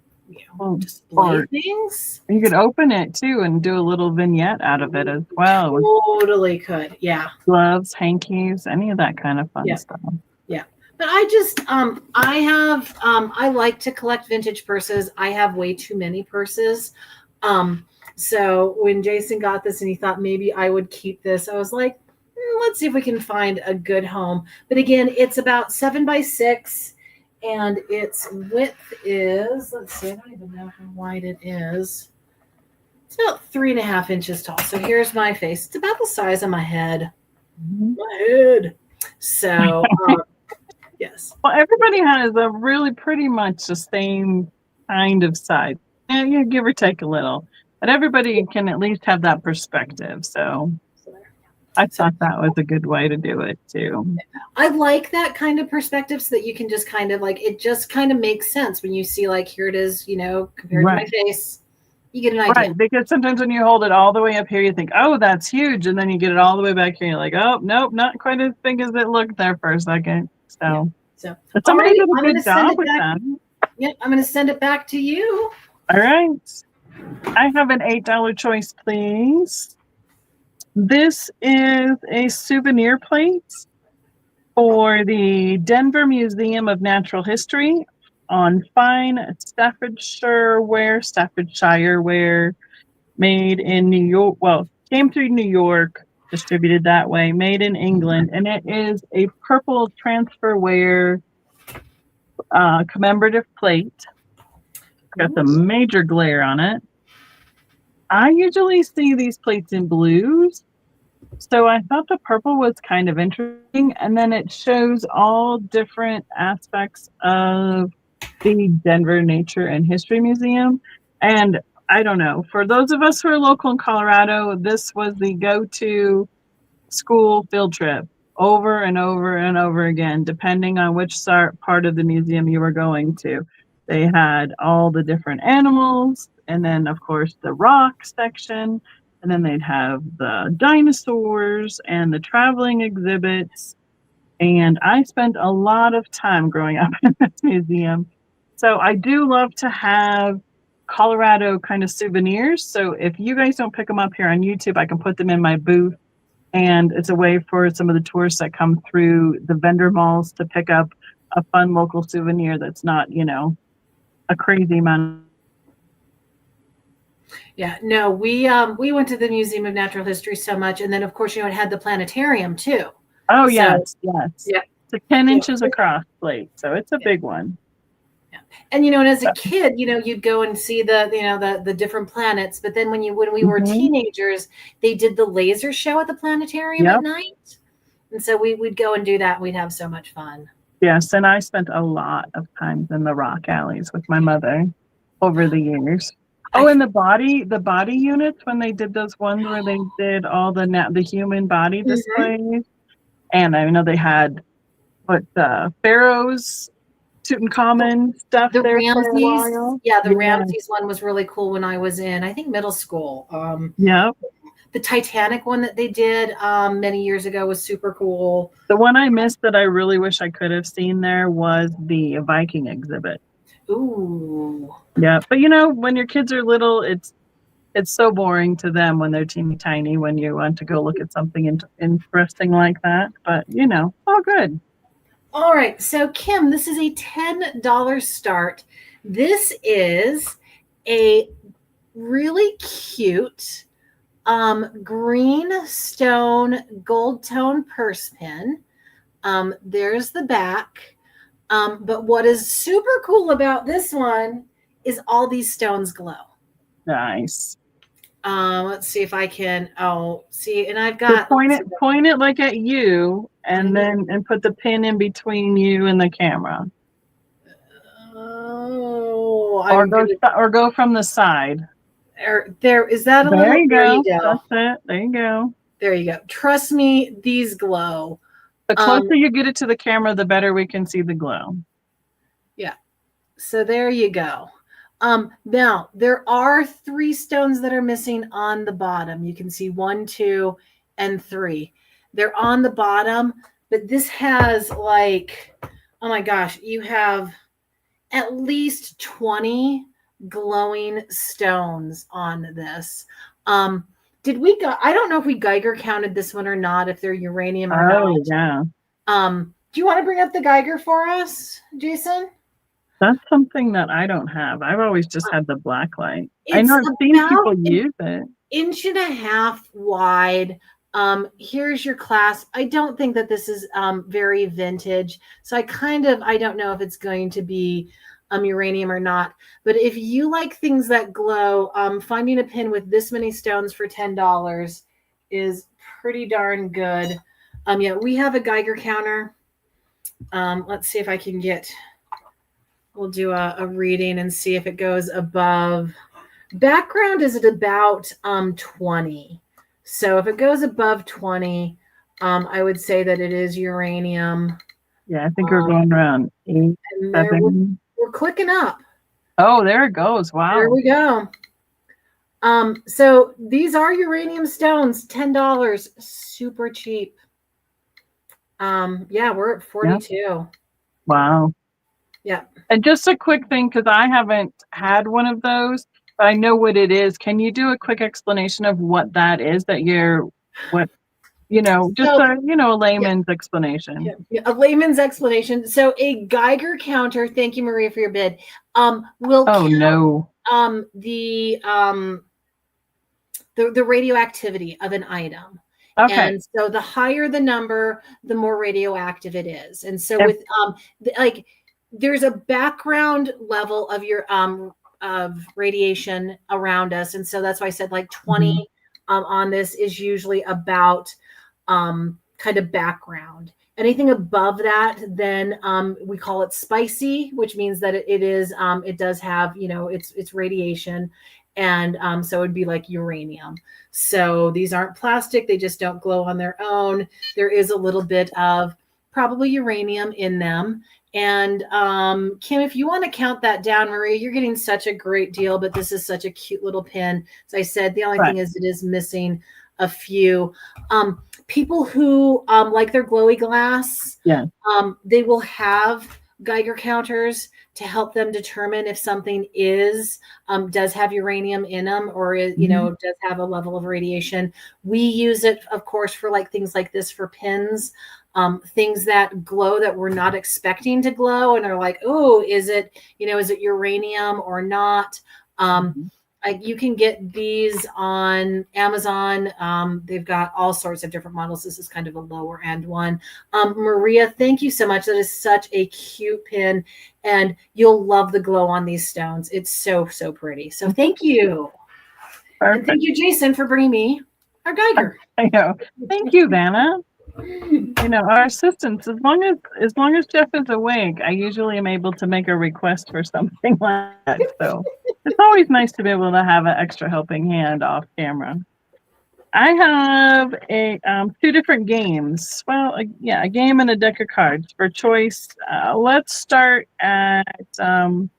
display things. You could open it too and do a little vignette out of it as well. Totally could. Yeah. Gloves, hankies, any of that kind of fun stuff. Yeah. But I just, I like to collect vintage purses. I have way too many purses. So when Jason got this and he thought maybe I would keep this, I was like, let's see if we can find a good home. But again, it's about 7x6. And its width is, let's see, I don't even know how wide it is. It's about 3.5 inches tall. So here's my face. It's about the size of my head. My head. So, yes. Well, everybody has a really pretty much the same kind of size. And you give or take a little. But everybody can at least have that perspective. So I thought that was a good way to do it too. I like that kind of perspective so that you can just kind of it just kind of makes sense when you see here it is, compared to my face, you get an idea. Right, because sometimes when you hold it all the way up here, you think, oh, that's huge. And then you get it all the way back here. And you're like, oh, nope, not quite as big as it looked there for a second. So but somebody did a good job with that. Yep, I'm going to send it back to you. All right. I have an $8 choice, please. This is a souvenir plate for the Denver Museum of Natural History on fine Staffordshire ware, made in New York. Well, came through New York, distributed that way, made in England. And it is a purple transfer ware commemorative plate. Got the major glare on it. I usually see these plates in blues. So I thought the purple was kind of interesting, and then it shows all different aspects of the Denver Nature and History Museum. And I don't know, for those of us who are local in Colorado, this was the go-to school field trip over and over and over again, depending on which part of the museum you were going to. They had all the different animals, and then, of course, the rock section, and then they'd have the dinosaurs and the traveling exhibits. And I spent a lot of time growing up in this museum. So I do love to have Colorado kind of souvenirs. So if you guys don't pick them up here on YouTube, I can put them in my booth. And it's a way for some of the tourists that come through the vendor malls to pick up a fun local souvenir that's not, a crazy amount. Yeah, no, we went to the Museum of Natural History so much, and then of course it had the planetarium too. Oh, So, yes. yeah. It's 10 inches across plate, so it's a big one. Yeah. And and as a kid, you'd go and see the different planets, but then when we were teenagers, they did the laser show at the planetarium at night. And so we'd go and do that. We'd have so much fun. Yes, and I spent a lot of times in the rock alleys with my mother over the years. Oh, and the body units, when they did those ones where they did all the human body displays. And I know they had Pharaoh's Tutankhamun stuff the there Ramses, for a while. Yeah, the Ramses one was really cool when I was in, I think, middle school. The Titanic one that they did many years ago was super cool. The one I missed that I really wish I could have seen there was the Viking exhibit. Ooh. Yeah, but when your kids are little, it's so boring to them when they're teeny tiny when you want to go look at something interesting like that. But all good. All right, so Kim, this is a $10 start. This is a really cute green stone gold tone purse pin. There's the back. But what is super cool about this one is all these stones glow. Nice. Let's see if I can. Oh, see, and I've got so point it like at you, and then put the pin in between you and the camera. Oh, or go from the side. There is that a there little. You there go. you go. That's it. There you go. There you go. Trust me, these glow. The closer you get it to the camera, the better we can see the glow. Yeah. So there you go. Now there are 3 stones that are missing on the bottom. You can see 1, 2, and 3. They're on the bottom, but this has oh my gosh, you have at least 20 glowing stones on this. Did we go? I don't know if we Geiger counted this one or not, if they're uranium or not. Yeah. Do you want to bring up the Geiger for us, Jason? That's something that I don't have. I've always just had the black light. I know I've seen people use it. 1.5 inches wide. Here's your clasp. I don't think that this is very vintage. So I don't know if it's going to be uranium or not. But if you like things that glow, finding a pin with this many stones for $10 is pretty darn good. Yeah, we have a Geiger counter. Let's see if I can we'll do a reading and see if it goes above. Background is at about 20. So if it goes above 20, I would say that it is uranium. Yeah, I think we're going around 8, 7. We're clicking up. Oh, there it goes. Wow. There we go. So these are uranium stones, $10, super cheap. Yeah, we're at 42. Yeah. Wow. Yeah. And just a quick thing, because I haven't had one of those, but I know what it is. Can you do a quick explanation of what that is a layman's explanation. Yeah, a layman's explanation. So a Geiger counter, thank you, Maria, for your bid, will count the radioactivity of an item. Okay. And so the higher the number, the more radioactive it is. And so with there's a background level of your of radiation around us. And so that's why I said 20 on this is usually about kind of background. Anything above that, then we call it spicy, which means that it does have, it's radiation. And so it'd be like uranium. So these aren't plastic. They just don't glow on their own. There is a little bit of probably uranium in them. And Kim, if you want to count that down, Maria, you're getting such a great deal, but this is such a cute little pin. As I said, the only thing is it is missing a few. People who like their glowy glass, they will have Geiger counters to help them determine if something does have uranium in them, or does have a level of radiation. We use it, of course, for like things like this for pins, things that glow that we're not expecting to glow, and are like, oh, is it uranium or not? You can get these on Amazon. They've got all sorts of different models. This is kind of a lower end one. Maria, thank you so much. That is such a cute pin, and you'll love the glow on these stones. It's so, so pretty. So thank you. Perfect. And thank you, Jason, for bringing me our Geiger. I know. Thank you, Vanna. Our assistants, as long as Jeff is awake, I usually am able to make a request for something like that. So it's always nice to be able to have an extra helping hand off camera. I have a 2 different games. Well, a game and a deck of cards for choice. Let's start at $6.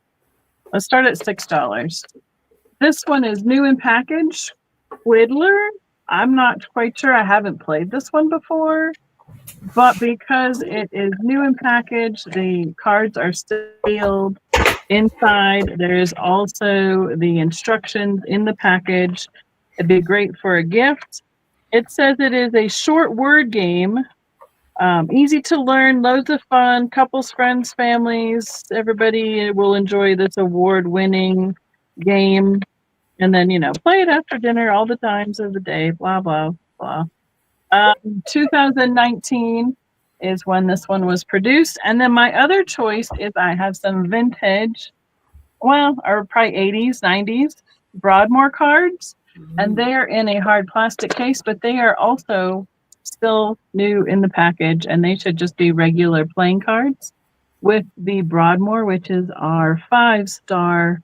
This one is new in package, Quiddler. I'm not quite sure. I haven't played this one before, but because it is new in package, the cards are sealed inside. There's also the instructions in the package. It'd be great for a gift. It says it is a short word game, easy to learn, loads of fun, couples, friends, families. Everybody will enjoy this award-winning game. And then, play it after dinner all the times of the day, blah, blah, blah. 2019 is when this one was produced. And then my other choice is I have some vintage, or probably 80s, 90s Broadmoor cards. And they are in a hard plastic case, but they are also still new in the package. And they should just be regular playing cards with the Broadmoor, which is our 5-star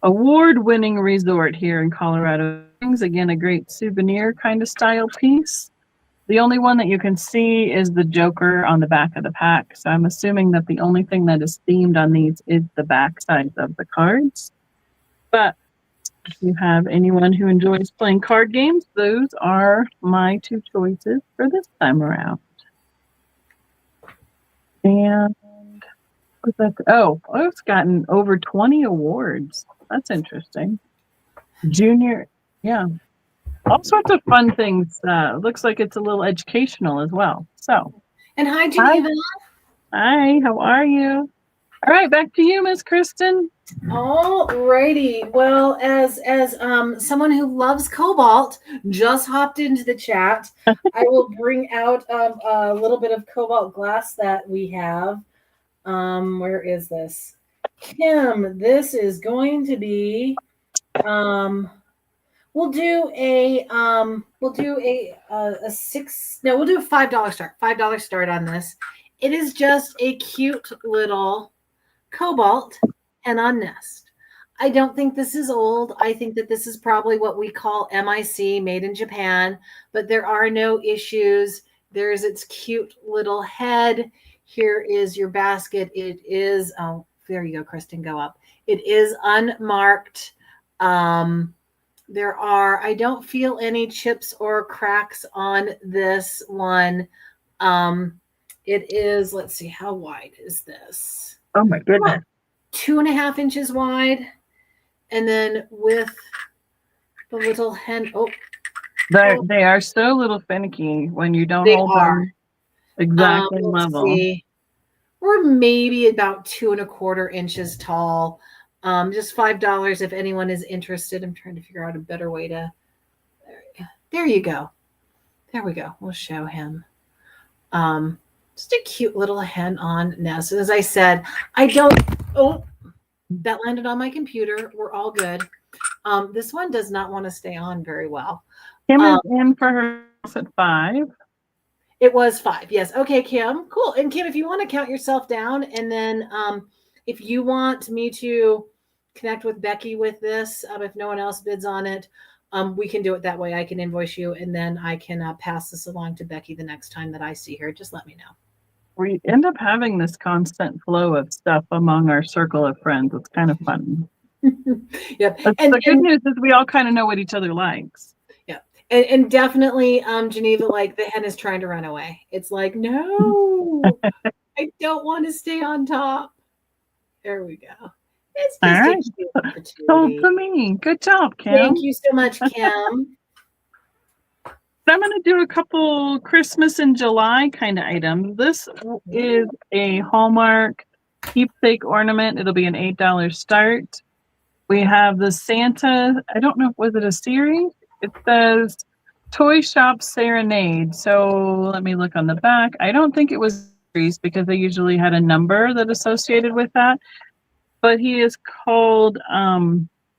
award-winning resort here in Colorado Springs. Again, a great souvenir kind of style piece. The only one that you can see is the Joker on the back of the pack. So I'm assuming that the only thing that is themed on these is the back sides of the cards. But if you have anyone who enjoys playing card games, those are my 2 choices for this time around. And it's gotten over 20 awards. That's interesting. Junior, all sorts of fun things. Looks like it's a little educational as well. So, and hi, Geneva. Hi, how are you? All right, back to you, Miss Kristen. All righty. Well, as someone who loves cobalt just hopped into the chat, I will bring out a little bit of cobalt glass that we have. Where is this? Kim, this is going to be we'll do a $5 start. $5 start on this. It is just a cute little cobalt hen on nest. I don't think this is old. I think that this is probably what we call MIC, made in Japan, but there are no issues. There's its cute little head. Here is your basket. It is, there you go, Kristen, go up. It is unmarked. I don't feel any chips or cracks on this one. It is, let's see, how wide is this? Oh my goodness. 2.5 inches wide. And then with the little hen, they are so little finicky when you don't hold them exactly level. See. We're maybe about 2.25 inches tall. Just $5 if anyone is interested. I'm trying to figure out a better way to. There you go. There we go. We'll show him. Just a cute little hen on nest. As I said, that landed on my computer. We're all good. This one does not want to stay on very well. Kim is in for her at 5. It was 5. Yes. Okay, Kim. Cool. And Kim, if you want to count yourself down, and then if you want me to connect with Becky with this, if no one else bids on it, we can do it that way. I can invoice you, and then I can pass this along to Becky the next time that I see her. Just let me know. We end up having this constant flow of stuff among our circle of friends. It's kind of fun. Yep. The good news is we all kind of know what each other likes. Yeah. And definitely, Geneva, like the hen is trying to run away. It's like, no, I don't want to stay on top. There we go. It's just all right. Sold to me. Good job, Kim. Thank you so much, Kim. I'm going to do a couple Christmas in July kind of items. This is a Hallmark keepsake ornament. It'll be an $8 start. We have the Santa, I don't know, was it a series? It says Toy Shop Serenade. So let me look on the back. I don't think it was a series because they usually had a number that associated with that. But he is called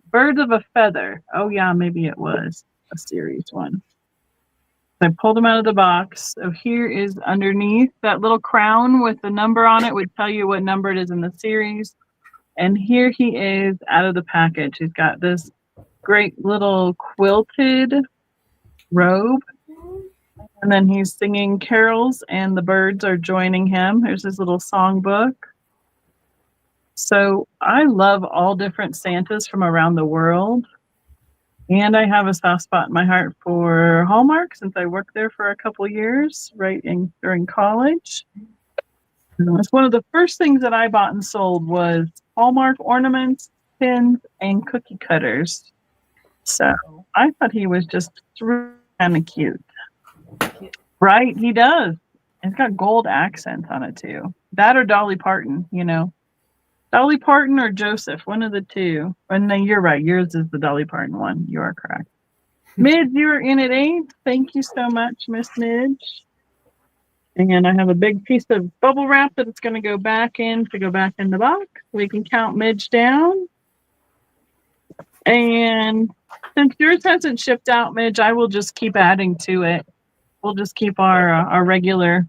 Birds of a Feather. Oh, yeah, maybe it was a series one. I pulled them out of the box. So here is underneath that little crown with the number on it would tell you what number it is in the series. And here he is out of the package. He's got this great little quilted robe. And then he's singing carols and the birds are joining him. Here's his little songbook. So I love all different Santas from around the world. And I have a soft spot in my heart for Hallmark since I worked there for a couple years during college. It's one of the first things that I bought and sold was Hallmark ornaments, pins, and cookie cutters. So I thought he was just kind of cute. Right? He does. It's got gold accents on it too. That or Dolly Parton, Dolly Parton or Joseph, one of the two. And then you're right. Yours is the Dolly Parton one. You are correct. Midge, you are in at 8. Thank you so much, Miss Midge. And I have a big piece of bubble wrap that it's going to go back in the box. We can count Midge down. And since yours hasn't shipped out, Midge, I will just keep adding to it. We'll just keep our regular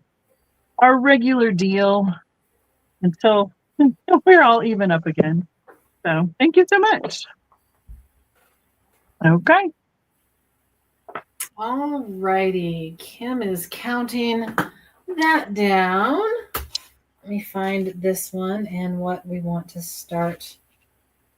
deal until we're all even up again. So thank you so much. Okay. All righty. Kim is counting that down. Let me find this one and what we want to start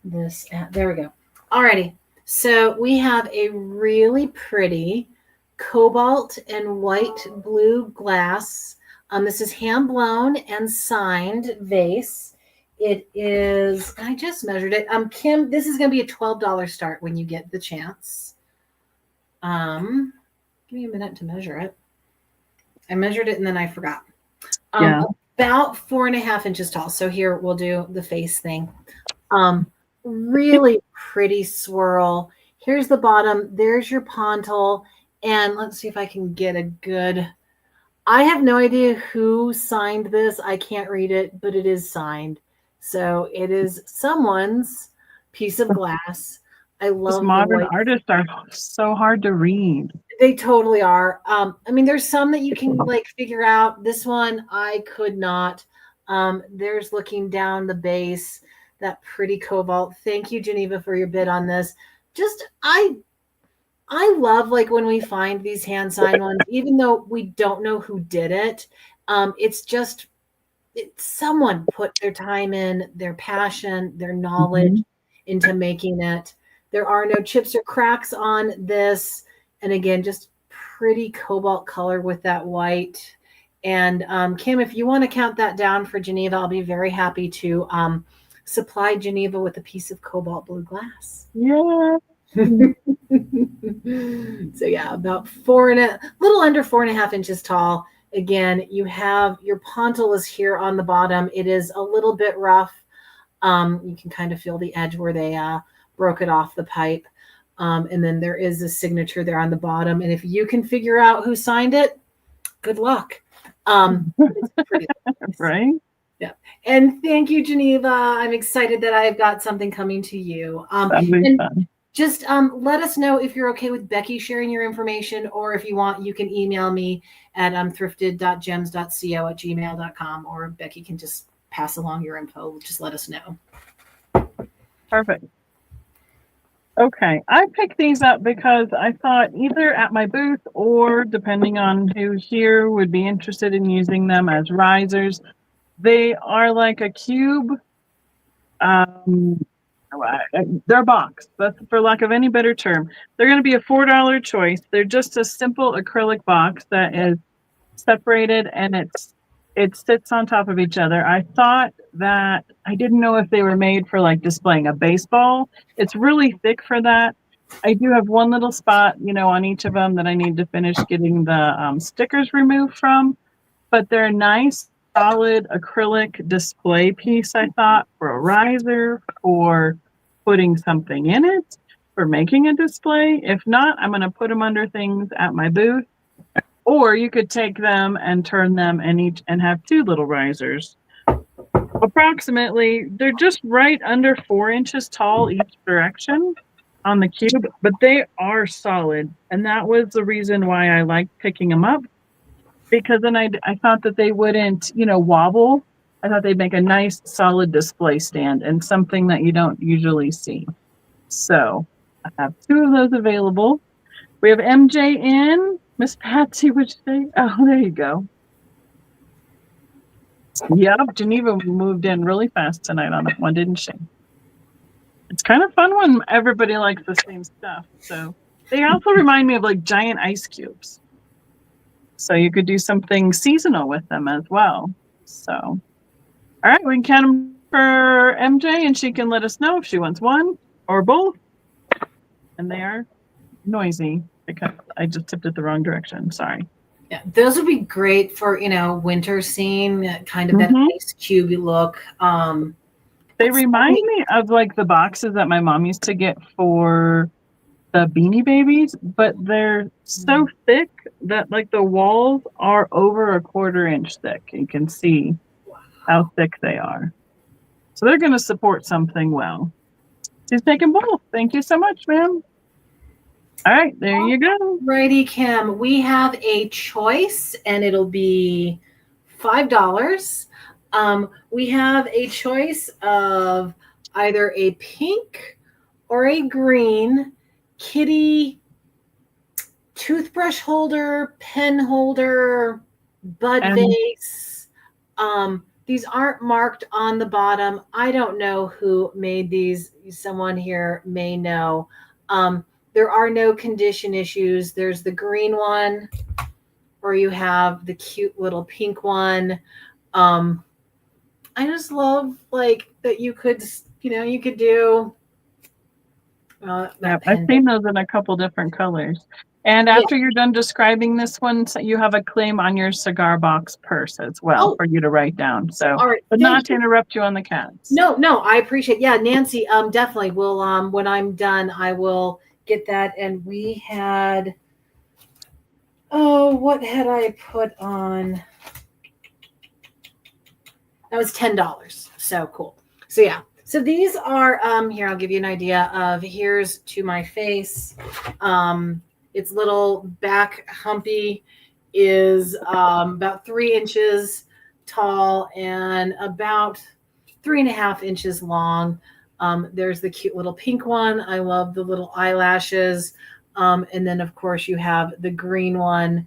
this at. There we go. All righty. So we have a really pretty cobalt and white blue glass. This is hand blown and signed vase. It is, I just measured it. Kim, this is going to be a $12 start when you get the chance. Give me a minute to measure it. I measured it and then I forgot. About 4.5 inches tall. So here we'll do the face thing. Really pretty swirl. Here's the bottom. There's your pontal. And let's see if I can get a good. I have no idea who signed this. I can't read it, but it is signed. So it is someone's piece of glass. I love modern artists are so hard to read. They totally are. There's some that you can figure out. This one I could not. There's looking down the base, that pretty cobalt. Thank you, Geneva, for your bid on this. I love when we find these hand signed ones, even though we don't know who did it. It's someone put their time in, their passion, their knowledge into making it. There are no chips or cracks on this. And again, just pretty cobalt color with that white. And Kim, if you want to count that down for Geneva, I'll be very happy to supply Geneva with a piece of cobalt blue glass. Yeah. So yeah, about little under 4.5 inches tall. Again, you have your pontal is here on the bottom. It is a little bit rough. You can kind of feel the edge where they broke it off the pipe. And then there is a signature there on the bottom. And if you can figure out who signed it, good luck. It's pretty nice. Right? Yeah. And thank you, Geneva. I'm excited that I've got something coming to you. That'll be fun. just let us know if you're okay with Becky sharing your information, or if you want, you can email me at thrifted.gems.co@gmail.com, or Becky can just pass along your info. Just let us know. Perfect. Okay, I picked these up because I thought either at my booth or depending on who here would be interested in using them as risers. They are like a cube. They're a box. That's for lack of any better term. They're going to be a $4 choice. They're just a simple acrylic box that is separated, and it sits on top of each other. I thought that I didn't know if they were made for like displaying a baseball. It's really thick for that. I do have one little spot, on each of them that I need to finish getting the stickers removed from, but they're a nice, solid acrylic display piece, I thought, for a riser, for putting something in it, for making a display. If not, I'm going to put them under things at my booth. Or you could take them and turn them and have two little risers. Approximately, they're just right under 4 inches tall each direction on the cube, but they are solid. And that was the reason why I liked picking them up, because then I thought that they wouldn't, wobble. I thought they'd make a nice solid display stand and something that you don't usually see. So I have 2 of those available. We have MJ in. Miss Patsy, would you say? Oh, there you go. Yep, Geneva moved in really fast tonight on that one, didn't she? It's kind of fun when everybody likes the same stuff. So they also remind me of like giant ice cubes. So you could do something seasonal with them as well. So, all right, we can count them for MJ, and she can let us know if she wants one or both. And they are noisy because I just tipped it the wrong direction. Sorry. Yeah, those would be great for, winter scene, kind of that ice cube look. They remind me of like the boxes that my mom used to get for the Beanie Babies, but they're so thick that like the walls are over a 1/4 inch thick. You can see how thick they are. So they're going to support something well. She's taking both. Thank you so much, ma'am. All right, there you go. Righty, Kim. We have a choice, and it'll be $5. We have a choice of either a pink or a green kitty toothbrush holder, pen holder, bud vase. These aren't marked on the bottom. I don't know who made these. Someone here may know. There are no condition issues. There's the green one, or you have the cute little pink one. I just love like that you could, you could do. I've seen those in a couple different colors. And after you're done describing this one, so you have a claim on your cigar box purse as well for you to write down. So, all right, but not to interrupt you on the cats. No, I appreciate. Yeah, Nancy, definitely will. When I'm done, I will get that. And we had, what had I put on? That was $10. So cool. So yeah. So these are, here, I'll give you an idea of, here's to my face. Its little back humpy is about 3 inches tall and about 3.5 inches long. There's the cute little pink one. I love the little eyelashes. And then, of course, you have the green one.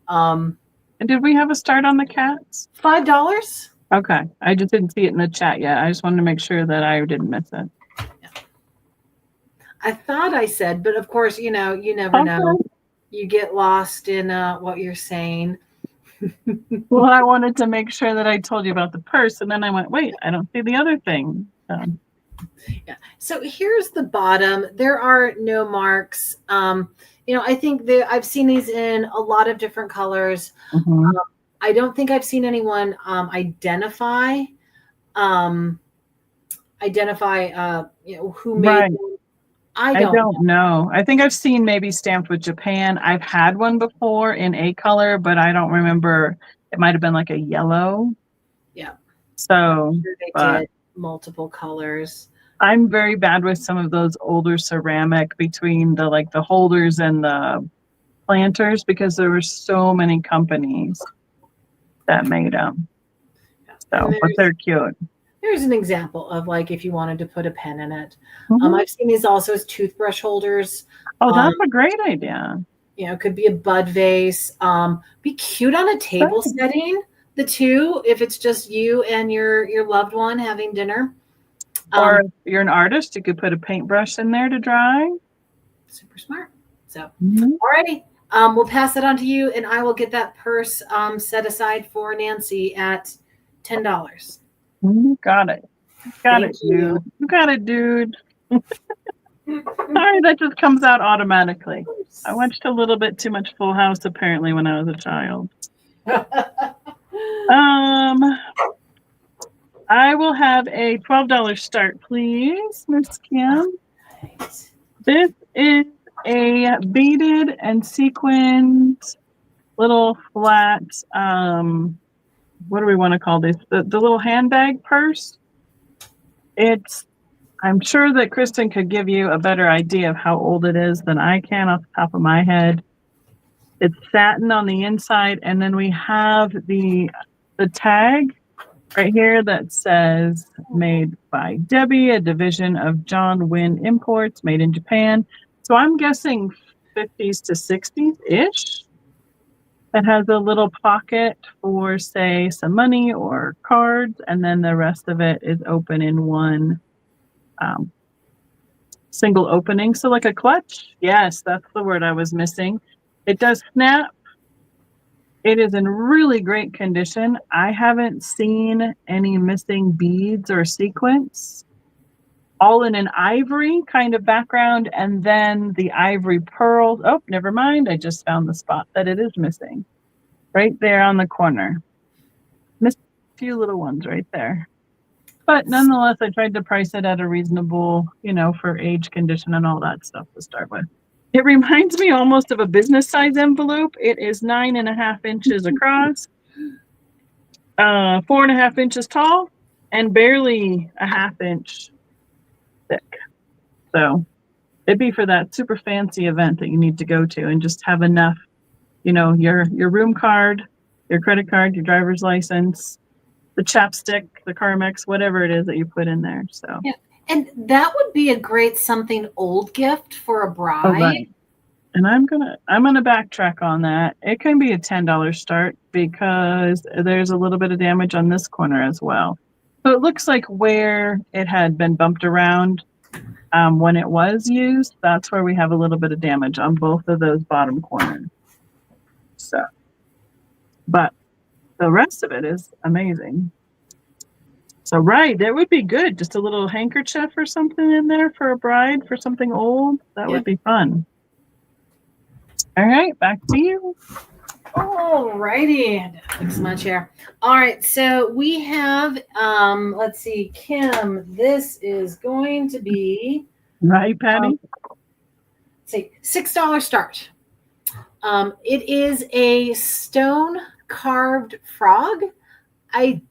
And did we have a start on the cats? $5. Okay. I just didn't see it in the chat yet. I just wanted to make sure that I didn't miss it. Yeah. I thought I said, but of course, you never know. You get lost in what you're saying. Well, I wanted to make sure that I told you about the purse, and then I went, wait, I don't see the other thing. Yeah. So here's the bottom. There are no marks. I think I've seen these in a lot of different colors. I don't think I've seen anyone identify who made them. I don't know. I think I've seen maybe stamped with Japan. I've had one before in a color, but I don't remember. It might have been like a yellow. Yeah. So I'm sure they did multiple colors. I'm very bad with some of those older ceramic between the holders and the planters because there were so many companies that made them. So, but they're cute. There's an example of like if you wanted to put a pen in it. Mm-hmm. I've seen these also as toothbrush holders. Oh, that's a great idea. You know, it could be a bud vase. Be cute on a table setting. The two, if it's just you and your loved one having dinner. Or if you're an artist, you could put a paintbrush in there to dry. Super smart. So, alrighty. We'll pass it on to you, and I will get that purse set aside for Nancy at $10. Got it. Got it, dude. You got it, dude. Sorry, that just comes out automatically. I watched a little bit too much Full House apparently when I was a child. I will have a $12 start, please, Miss Kim. Right. This is a beaded and sequined little flat, what do we want to call this? The little handbag purse. I'm sure that Kristen could give you a better idea of how old it is than I can off the top of my head. It's satin on the inside, and then we have the tag right here that says made by Debbie, a division of John Wynn Imports, made in Japan. So I'm guessing 50s to 60s-ish. It has a little pocket for, say, some money or cards, and then the rest of it is open in one single opening. So like a clutch. Yes, that's the word I was missing. It does snap. It is in really great condition. I haven't seen any missing beads or sequins. All in an ivory kind of background, and then the ivory pearls. Oh, never mind. I just found the spot that it is missing. Right there on the corner. Missed a few little ones right there. But nonetheless, I tried to price it at a reasonable, for age, condition, and all that stuff to start with. It reminds me almost of a business size envelope. It is 9.5 inches across, 4.5 inches tall, and barely a half inch thick. So it'd be for that super fancy event that you need to go to and just have enough, your room card, your credit card, your driver's license, the chapstick, the Carmex, whatever it is that you put in there. So yeah. And that would be a great something old gift for a bride. Oh, right. And I'm gonna backtrack on that. It can be a $10 start because there's a little bit of damage on this corner as well. So it looks like where it had been bumped around when it was used, that's where we have a little bit of damage on both of those bottom corners. So, but the rest of it is amazing. So, right, that would be good. Just a little handkerchief or something in there for a bride, for something old. That would be fun. All right, back to you. All righty. Fix my chair. All right, so we have, let's see, Kim, this is going to be... Right, Patty? Let's see, $6 start. It is a stone-carved frog. I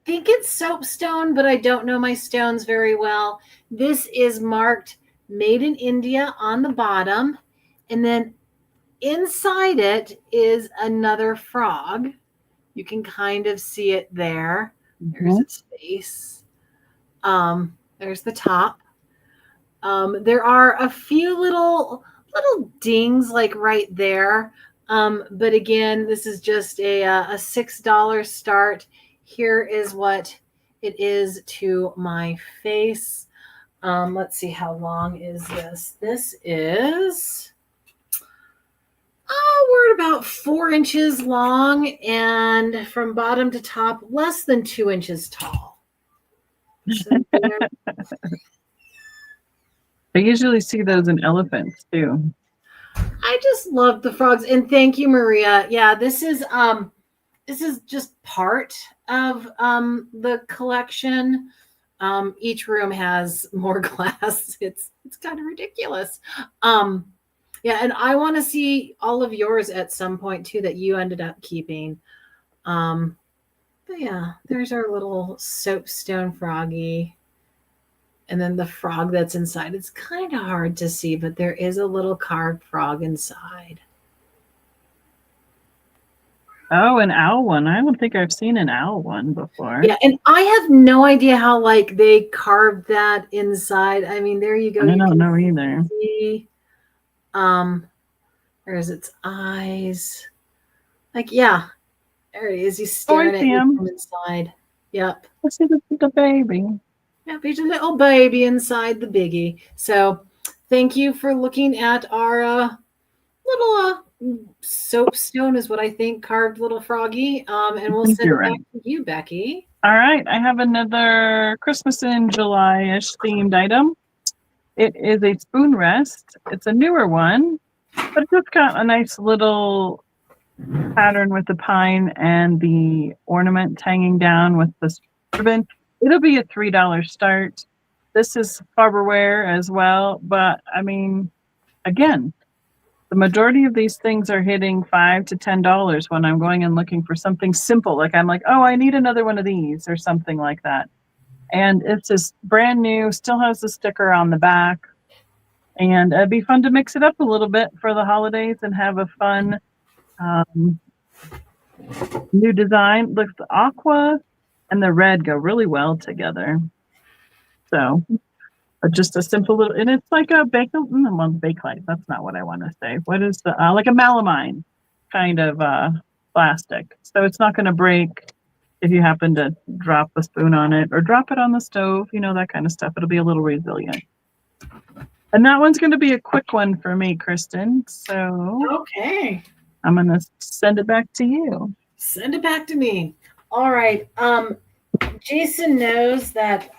think it's soapstone, but I don't know my stones very well. This is marked Made in India on the bottom, and then inside it is another frog. You can kind of see it there. There's its face. There's the top. There are a few little dings like right there. But again, this is just a $6 start. Here is what it is to my face. Let's see, how long is this? This is, we're at about 4 inches long, and from bottom to top, less than 2 inches tall. So I usually see those in elephants too. I just love the frogs, and thank you, Maria. Yeah, this is just part of the collection. Each room has more glass. It's kind of ridiculous. Yeah, and I want to see all of yours at some point too that you ended up keeping. But yeah, there's our little soapstone froggy. And then the frog that's inside. It's kind of hard to see, but there is a little carved frog inside. Oh, an owl one. I don't think I've seen an owl one before. Yeah, and I have no idea how like they carved that inside. I mean, there you go. I don't know either. See, there's its eyes. Like, yeah, there it is. He's staring at you from inside. Yep. I see the baby. Yep, he's a little baby inside the biggie. So thank you for looking at our little soapstone is what I think, carved little froggy. And we'll send it back to you, Becky. All right. I have another Christmas in July-ish themed item. It is a spoon rest. It's a newer one, but it's got a nice little pattern with the pine and the ornament hanging down with the ribbon. It'll be a $3 start. This is Farberware as well, but I mean, again, the majority of these things are hitting $5 to $10 when I'm going and looking for something simple. Like I'm like, oh, I need another one of these or something like that. And it's just brand new, still has the sticker on the back. And it'd be fun to mix it up a little bit for the holidays and have a fun new design. Look, the aqua and the red go really well together. So just a simple little, and it's like a bakelite. That's not what I want to say. What is the, like a melamine kind of plastic. So it's not going to break if you happen to drop a spoon on it or drop it on the stove, you know, that kind of stuff. It'll be a little resilient. And that one's going to be a quick one for me, Kristen. So okay, I'm going to send it back to you. Send it back to me. All right. Jason knows that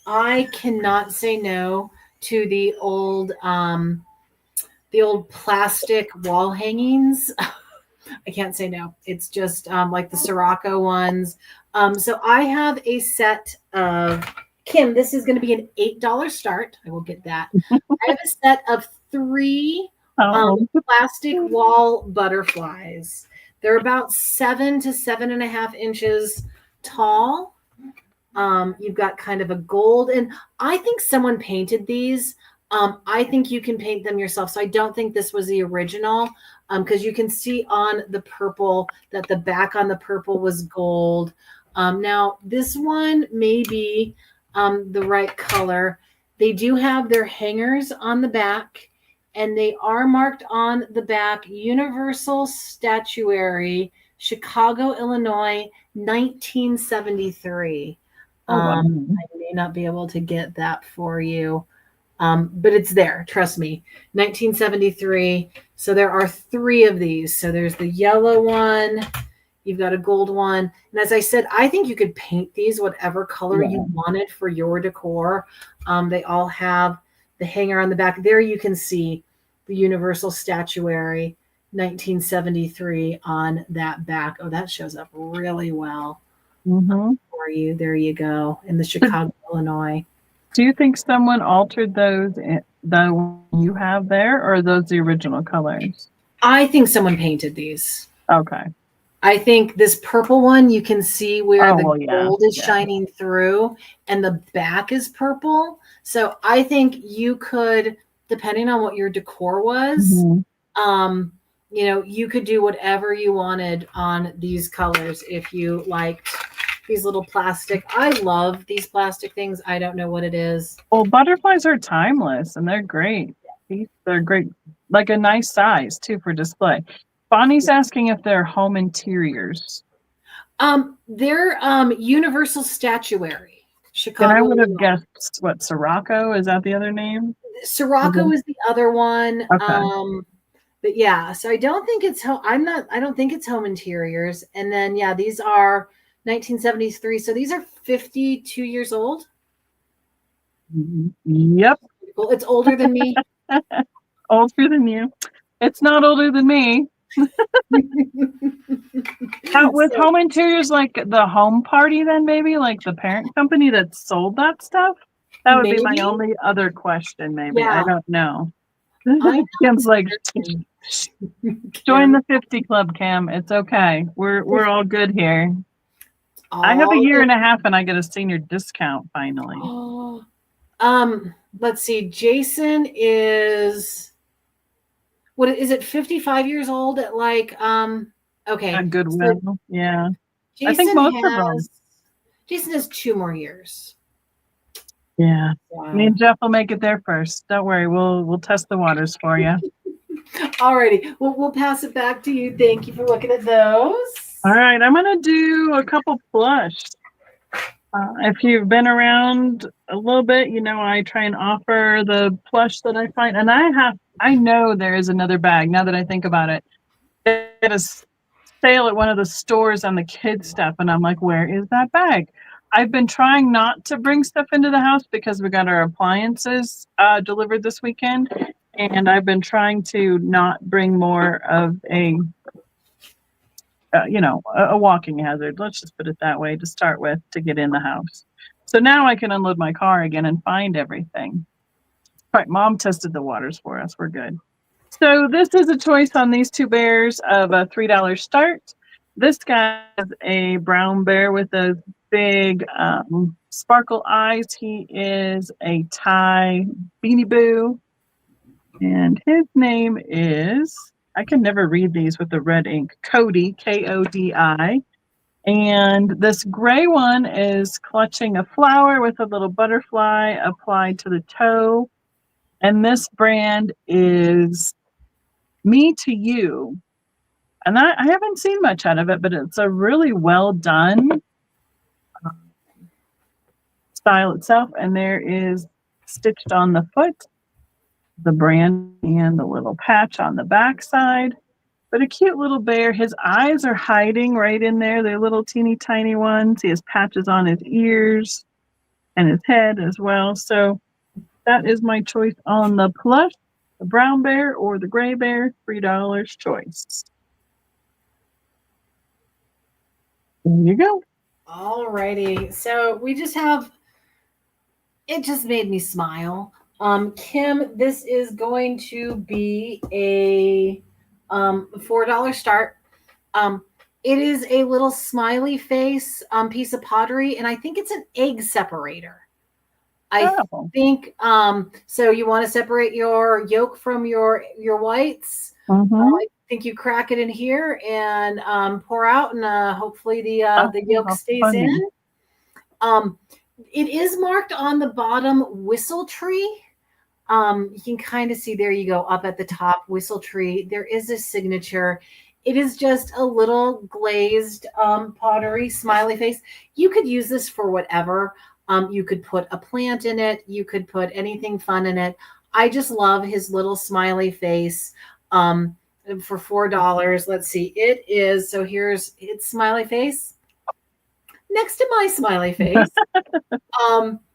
I cannot say no to the old plastic wall hangings. I can't say no. It's just like the Sirocco ones. So I have a set of, Kim, this is going to be an $8 start. I will get that. I have a set of 3 plastic wall butterflies. They're about 7 to 7.5 inches tall. You've got kind of a gold, and I think someone painted these. I think you can paint them yourself. So I don't think this was the original, because you can see on the purple that the back on the purple was gold. Now this one may be the right color. They do have their hangers on the back, and they are marked on the back, Universal Statuary, Chicago, Illinois, 1973. I may not be able to get that for you, but it's there. Trust me, 1973. So there are 3 of these. So there's the yellow one. You've got a gold one. And as I said, I think you could paint these whatever color you wanted for your decor. They all have the hanger on the back. There you can see the Universal Statuary, 1973 on that back. Oh, that shows up really well. For you. There you go. In the Chicago, Illinois. Do you think someone altered those that you have there, or are those the original colors? I think someone painted these. Okay. I think this purple one, you can see where the gold is shining through and the back is purple. So I think you could, depending on what your decor was, you know, you could do whatever you wanted on these colors if you liked these little plastic. I love these plastic things. I don't know what it is. Well, butterflies are timeless and they're great. They're great, like a nice size too for display. Bonnie's asking if they're home interiors. They're Universal Statuary, Chicago. And I would have guessed what, Sirocco? Is that the other name? Sirocco is the other one. Okay. But yeah, so I don't think it's home. I don't think it's home interiors. And then yeah, these are 1973. So these are 52 years old. Yep. Well, it's older than me. Older than you. It's not older than me. With home interiors, like the home party, then maybe like the parent company that sold that stuff. That would be my only other question. Maybe I don't know. Kim's like, join the 50 club, Kim. It's okay. We're all good here. I have a year and a half, and I get a senior discount finally. Oh, Let's see. Jason is, what is it, 55 years old at like, okay. At Goodwill. Yeah. I think Jason most of them. Jason has 2 more years. Yeah. Wow. Me and Jeff will make it there first. Don't worry. We'll test the waters for you. Alrighty. We'll pass it back to you. Thank you for looking at those. All right. I'm going to do a couple plush. If you've been around a little bit, you know, I try and offer the plush that I find. And I know there is another bag now that I think about it. They had a sale at one of the stores on the kids stuff. And I'm like, where is that bag? I've been trying not to bring stuff into the house because we got our appliances delivered this weekend. And I've been trying to not bring more of a walking hazard. Let's just put it that way to start with, to get in the house. So now I can unload my car again and find everything. All right, Mom tested the waters for us. We're good. So this is a choice on these 2 bears of a $3 start. This guy is a brown bear with a big sparkle eyes. He is a Thai Beanie Boo. And his name is, I can never read these with the red ink, Cody, Kodi. And this gray one is clutching a flower with a little butterfly applied to the toe. And this brand is Me to You. And I haven't seen much out of it, but it's a really well done style itself. And there is stitched on the foot the brand and the little patch on the back side. But a cute little bear. His eyes are hiding right in there. They're little teeny tiny ones. He has patches on his ears and his head as well. So that is my choice on the plush, the brown bear or the gray bear, $3 choice. There you go. Alrighty. So we just have, it just made me smile. Kim, this is going to be a $4 start. It is a little smiley face piece of pottery, and I think it's an egg separator. I think so you want to separate your yolk from your whites. I think you crack it in here and pour out, and hopefully the yolk stays in. It is marked on the bottom whistle tree. You can kind of see, there you go, up at the top, whistle tree. There is a signature. It is just a little glazed pottery smiley face. You could use this for whatever. You could put a plant in it. You could put anything fun in it. I just love his little smiley face for $4. Let's see. It is, so here's its smiley face next to my smiley face.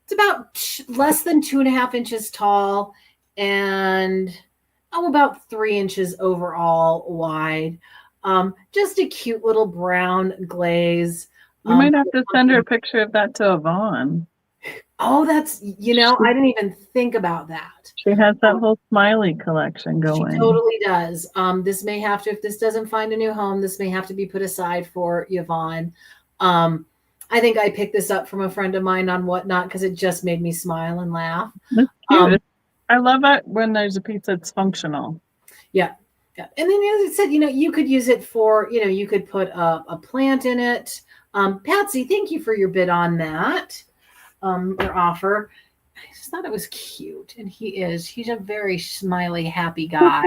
It's about less than 2.5 inches tall and about 3 inches overall wide. Just a cute little brown glaze. You might have to send her a picture of that to Yvonne. Oh, that's, I didn't even think about that. She has that whole smiley collection going. She totally does. This may have to, if this doesn't find a new home, this may have to be put aside for Yvonne. I think I picked this up from a friend of mine on Whatnot because it just made me smile and laugh. That's cute. I love it when there's a piece that's functional. Yeah. And then, as I said, you could use it for, you could put a plant in it. Patsy, thank you for your bid on that, your offer. I just thought it was cute. And he's a very smiley, happy guy.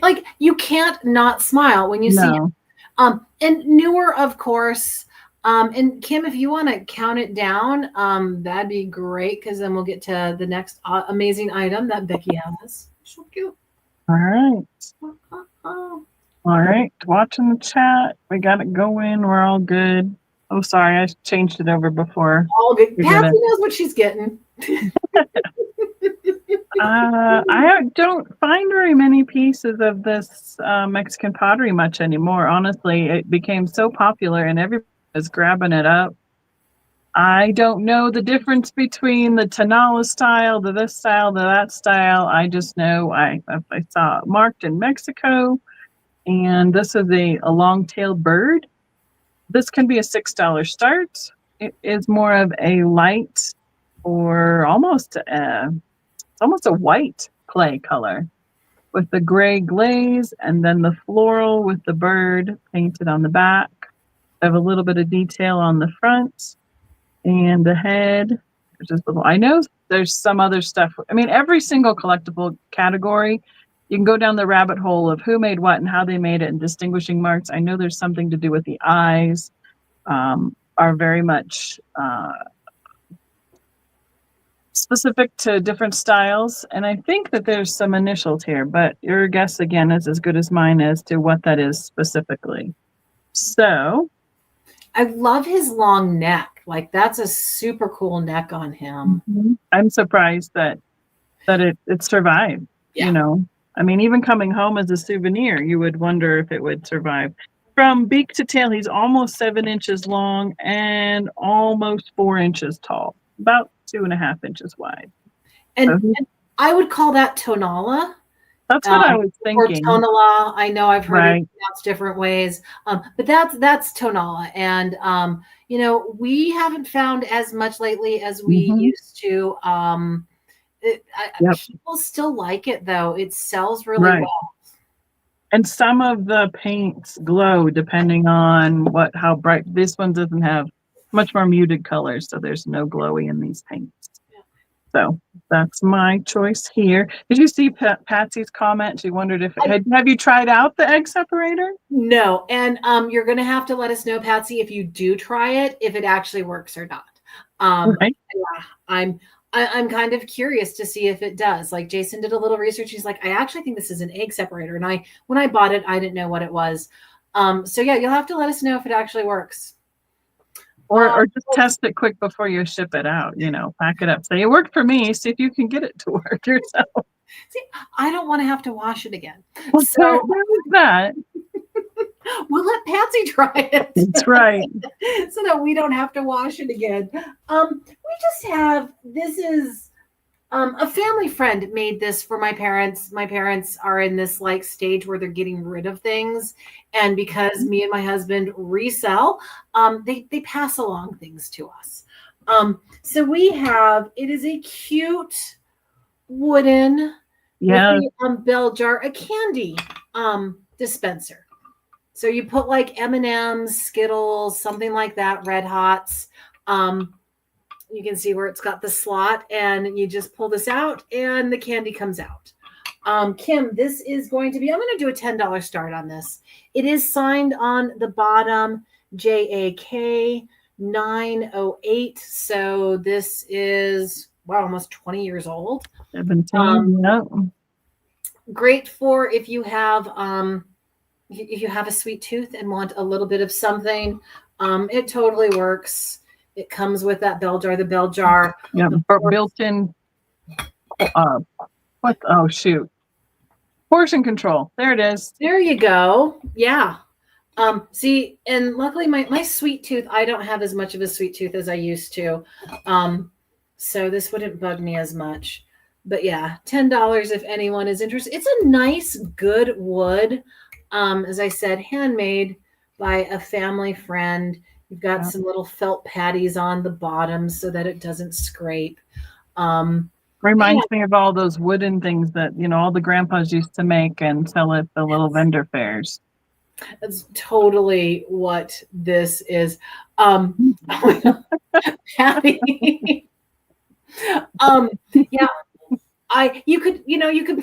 Like, you can't not smile when you see him. And newer, of course. And Kim, if you want to count it down, that'd be great, because then we'll get to the next amazing item that Becky has. So cute. All right. All right. Watching the chat. We got it going. We're all good. Oh, sorry. I changed it over before. All good. Patsy knows what she's getting. I don't find very many pieces of this Mexican pottery much anymore. Honestly, it became so popular and everybody is grabbing it up. I don't know the difference between the Tonala style, the this style, the that style. I just know I saw it marked in Mexico, and this is a long-tailed bird. This can be a $6 start. It is more of a light or almost it's almost a white clay color with the gray glaze, and then the floral with the bird painted on the back. I have a little bit of detail on the front and the head. There's just little. I know there's some other stuff. I mean, every single collectible category, you can go down the rabbit hole of who made what and how they made it and distinguishing marks. I know there's something to do with the eyes. Are very much specific to different styles, and I think that there's some initials here, but your guess again is as good as mine as to what that is specifically. So I love his long neck. Like, that's a super cool neck on him. I'm surprised that it survived. Yeah. You know, I mean, even coming home as a souvenir, you would wonder if it would survive. From beak to tail, he's almost 7 inches long and almost 4 inches tall, about 2.5 inches wide. And I would call that tonala. That's what I was thinking. Or tonala. I know I've heard Right. it pronounced different ways, but that's tonala. And you know, we haven't found as much lately as we used to. People still like it though. It sells really well. And some of the paints glow depending on how bright. This one doesn't have much more muted colors, so there's no glowy in these paints. So that's my choice here. Did you see Patsy's comment? She wondered if have you tried out the egg separator? No, and you're going to have to let us know, Patsy, if you do try it, if it actually works or not. Right. Yeah, I'm kind of curious to see if it does. Like, Jason did a little research. He's like, I actually think this is an egg separator. And when I bought it, I didn't know what it was. So yeah, you'll have to let us know if it actually works. Or just test it quick before you ship it out. You know, pack it up. Say, it worked for me. See if you can get it to work yourself. See, I don't want to have to wash it again. Well, so that. We'll let Patsy try it. That's right. So that we don't have to wash it again. We just have, this is a family friend made this for my parents. My parents are in this like stage where they're getting rid of things. And because me and my husband resell, they pass along things to us. So we have, it is a cute wooden bell jar, a candy dispenser. So you put like M&Ms, Skittles, something like that, Red Hots. You can see where it's got the slot, and you just pull this out and the candy comes out. Kim, this is going to be, I'm going to do a $10 start on this. It is signed on the bottom, JAK 908. So this is, wow, almost 20 years old. 17, Great for if you have a sweet tooth and want a little bit of something. It totally works. It comes with that bell jar, the bell jar. Yeah, built-in, portion control. There it is. There you go. Yeah. See, and luckily my sweet tooth, I don't have as much of a sweet tooth as I used to. So this wouldn't bug me as much. But yeah, $10 if anyone is interested. It's a nice, good wood. As I said, handmade by a family friend. You've got some little felt patties on the bottom so that it doesn't scrape. Reminds me of all those wooden things that, all the grandpas used to make and sell at the little vendor fairs. That's totally what this is. Patty. Yeah. You could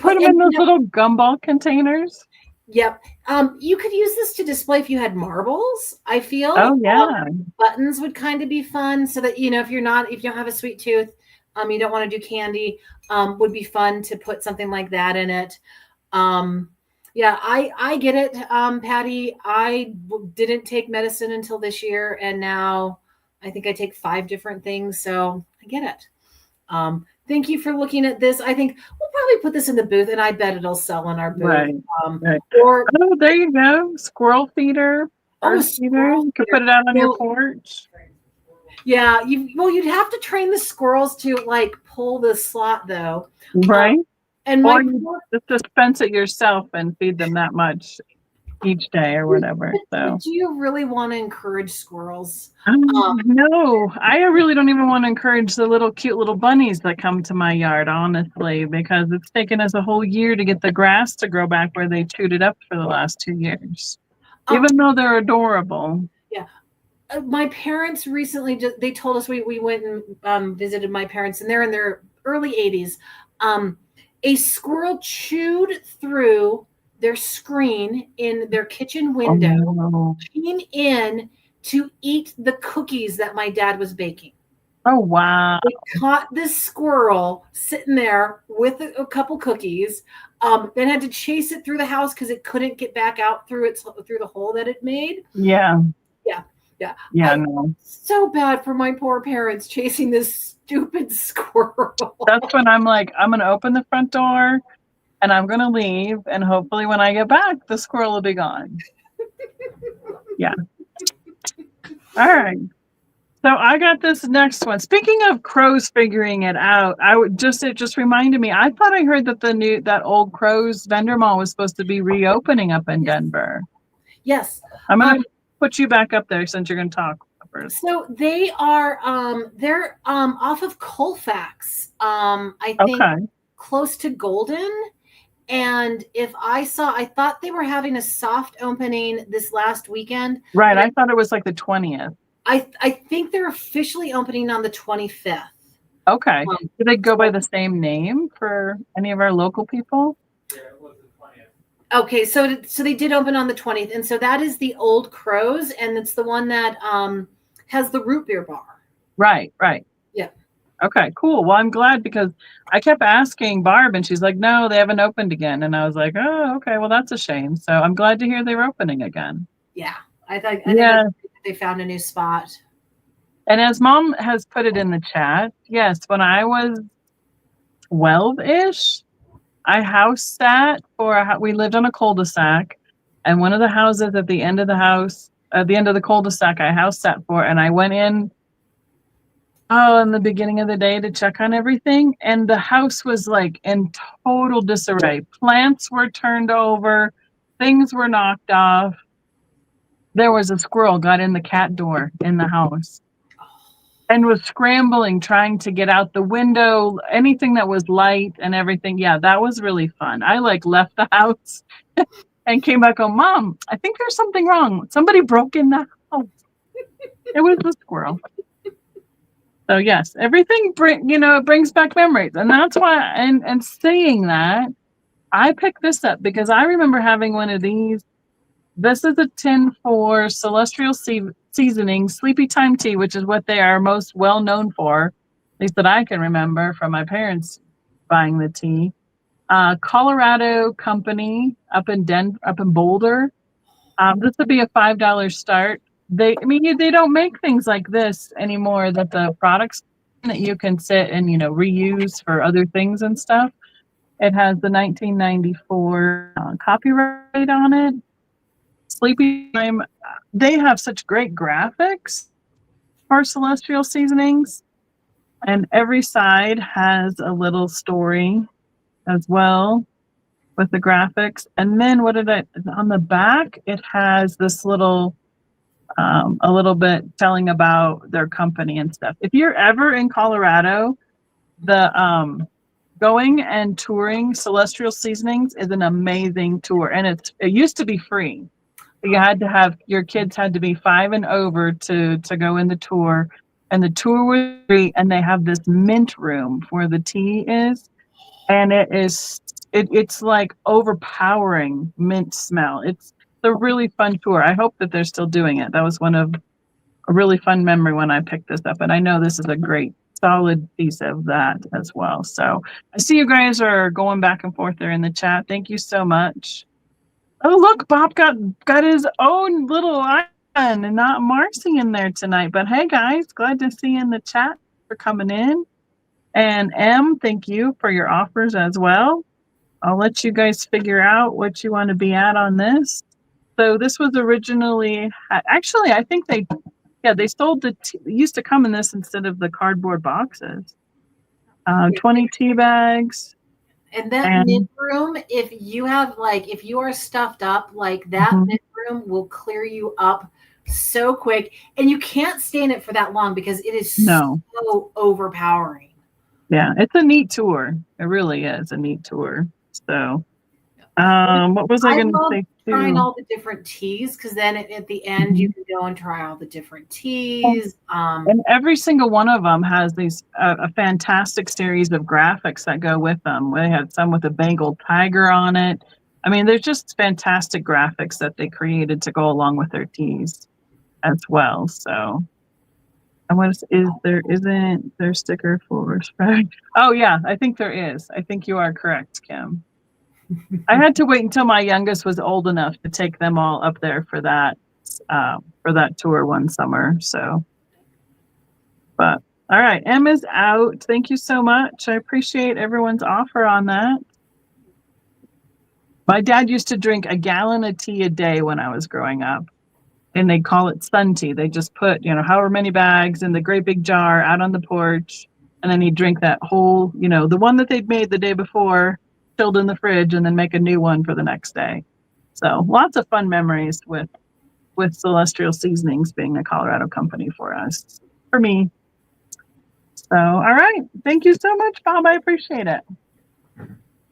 put them in those little gumball containers. Yep. You could use this to display if you had marbles, I feel. Oh yeah. Buttons would kind of be fun so that, if you don't have a sweet tooth, you don't want to do candy, would be fun to put something like that in it. Yeah, I get it, Patty. I didn't take medicine until this year, and now I think I take 5 different things, so I get it. Thank you for looking at this. I think we'll probably put this in the booth, and I bet it'll sell in our booth. Right. Right. Or there you go, squirrel feeder. You could put it out on your porch. Yeah, you'd have to train the squirrels to like pull the slot though. Right. And or you just dispense it yourself and feed them that much. each day or whatever. So Do you really want to encourage squirrels? no, I really don't even want to encourage the little cute little bunnies that come to my yard, honestly, because it's taken us a whole year to get the grass to grow back where they chewed it up for the last 2 years, even though they're adorable. Yeah. My parents recently they told us we went and visited my parents, and they're in their early 80s. A squirrel chewed through their screen in their kitchen window, came in to eat the cookies that my dad was baking. Oh, wow. They caught this squirrel sitting there with a couple cookies, then had to chase it through the house because it couldn't get back out through the hole that it made. Yeah. No. So bad for my poor parents chasing this stupid squirrel. That's when I'm like, I'm going to open the front door and I'm going to leave. And hopefully when I get back, the squirrel will be gone. Yeah. All right. So I got this next one. Speaking of crows figuring it out, it just reminded me. I thought I heard that that old Crows vendor mall was supposed to be reopening up in Denver. Yes. I'm going to put you back up there since you're going to talk first. So they are they're off of Colfax. I think close to Golden. And I thought they were having a soft opening this last weekend. Right. I thought it was like the 20th. I think they're officially opening on the 25th. Okay. Did they go by the same name for any of our local people? Yeah, it was the 20th. Okay, so they did open on the 20th, and so that is the Old Crows, and it's the one that has the root beer bar. Right. Yeah. Okay, cool. Well, I'm glad because I kept asking Barb, and she's like, "No, they haven't opened again." And I was like, "Oh, okay. Well, that's a shame." So I'm glad to hear they're opening again. Yeah, I think they found a new spot. And as Mom has put it in the chat, yes, when I was 12-ish, I house sat we lived on a cul-de-sac, and one of the houses at the end of the cul-de-sac, I house sat for, and I went in in the beginning of the day to check on everything, and the house was like in total disarray. Plants were turned over, things were knocked off. There was a squirrel got in the cat door in the house and was scrambling, trying to get out the window, anything that was light and everything. Yeah, that was really fun. I left the house and came back home. Mom, I think there's something wrong. Somebody broke in the house. It was the squirrel. So yes, everything brings back memories. And that's why, and saying that, I picked this up because I remember having one of these. This is a tin for Celestial Seasoning Sleepy Time Tea, which is what they are most well known for, at least that I can remember from my parents buying the tea. Colorado company up in Boulder. This would be a $5 start. They don't make things like this anymore. That the products that you can sit and reuse for other things and stuff. It has the 1994 copyright on it. Sleepy Time, they have such great graphics for Celestial Seasonings, and every side has a little story as well with the graphics. And then on the back, it has this little, a little bit telling about their company and stuff. If you're ever in Colorado, the going and touring Celestial Seasonings is an amazing tour, and it used to be free. Your kids had to be 5 and over to go in the tour, and the tour was free. And they have this mint room where the tea is, and it's like overpowering mint smell. It's a really fun tour. I hope that they're still doing it. That was a really fun memory when I picked this up, and I know this is a great solid piece of that as well. So I see you guys are going back and forth there in the chat. Thank you so much. Oh, look, Bob got his own little icon and not Marcy in there tonight. But hey, guys, glad to see you in the chat for coming in. And M, thank you for your offers as well. I'll let you guys figure out what you want to be at on this. So this was originally, actually, I think they sold used to come in this instead of the cardboard boxes. 20 tea bags. And that mid room, if you are stuffed up, like that mid room will clear you up so quick, and you can't stay in it for that long because it is so overpowering. Yeah, it's a neat tour. It really is a neat tour. So, what was I going to say too? Trying all the different teas, because then at the end you can go and try all the different teas. And every single one of them has these a fantastic series of graphics that go with them. They had some with a Bengal tiger on it. I mean, there's just fantastic graphics that they created to go along with their teas as well. So, and what isn't there sticker for respect? Oh yeah, I think there is. I think you are correct, Kim. I had to wait until my youngest was old enough to take them all up there for that tour one summer. So, but all right, Emma's out. Thank you so much. I appreciate everyone's offer on that. My dad used to drink a gallon of tea a day when I was growing up, and they call it sun tea. They just put, however many bags in the great big jar out on the porch, and then he'd drink that whole, the one that they'd made the day before, chilled in the fridge, and then make a new one for the next day. So lots of fun memories with Celestial Seasonings being a Colorado company for me. So, all right. Thank you so much, Bob. I appreciate it.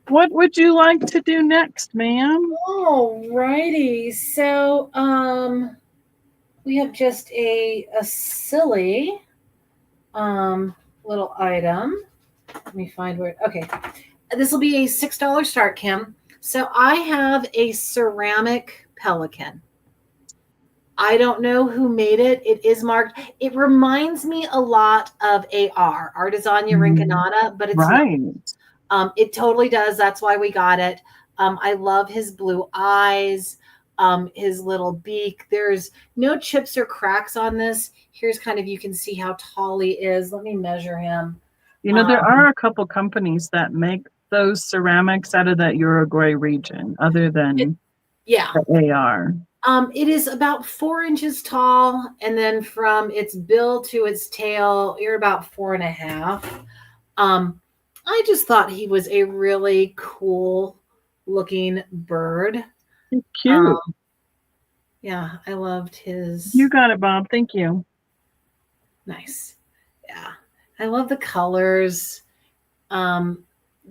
What would you like to do next, ma'am? All righty. So, we have just a silly little item. Let me find where. Okay. This will be a $6 start, Kim. So I have a ceramic pelican. I don't know who made it. It is marked. It reminds me a lot of AR, Artisania Rinconata, but it's right. Not. It totally does. That's why we got it. I love his blue eyes, his little beak. There's no chips or cracks on this. Here's you can see how tall he is. Let me measure him. There are a couple companies that make those ceramics out of that Uruguay region, other than the AR. It is about 4 inches tall, and then from its bill to its tail, you're about 4.5. I just thought he was a really cool looking bird. Cute. Yeah, I loved his. You got it, Bob. Thank you. Nice. Yeah, I love the colors.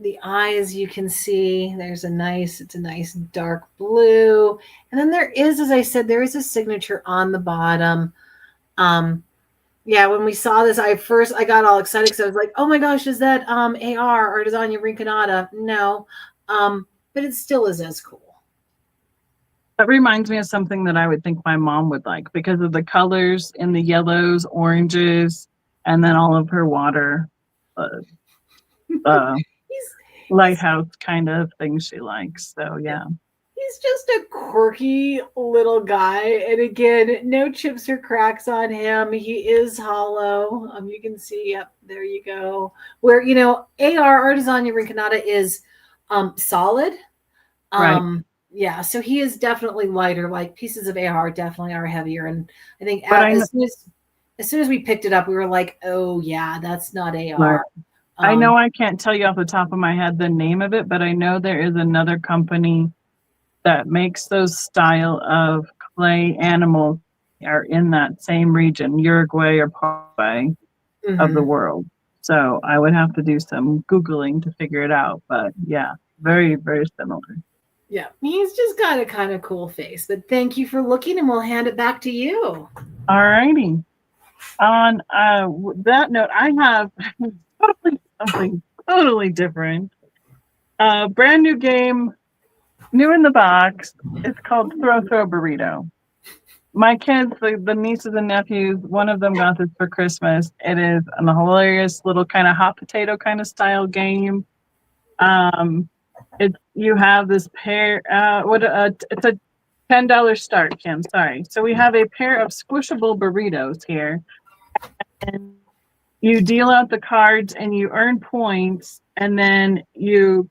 The eyes, you can see it's a nice dark blue. And then there is, as I said, there is a signature on the bottom. When we saw this, I got all excited because I was like, oh my gosh, is that AR or Artisania Rinconata? No. But it still is as cool. That reminds me of something that I would think my mom would like because of the colors in the yellows, oranges, and then all of her water. Lighthouse kind of thing she likes. So yeah. He's just a quirky little guy. And again, no chips or cracks on him. He is hollow. You can see, yep, there you go. Where, AR Artisania Rinconata is solid. Right. Yeah, so he is definitely lighter. Like pieces of AR definitely are heavier. And I think as soon as we picked it up, we were like, oh yeah, that's not AR. Right. I know I can't tell you off the top of my head the name of it, but I know there is another company that makes those style of clay animals are in that same region, Uruguay or Paraguay of the world. So I would have to do some Googling to figure it out. But yeah, very, very similar. Yeah, he's just got a kind of cool face. But thank you for looking, and we'll hand it back to you. All righty. On that note, I have something totally different. Brand new game, new in the box. It's called Throw Burrito. My kids, the nieces and nephews, one of them got this for Christmas. It is a hilarious little kind of hot potato kind of style game. You have this pair. It's a $10 start, Kim. Sorry. So we have a pair of squishable burritos here. And you deal out the cards and you earn points, and then you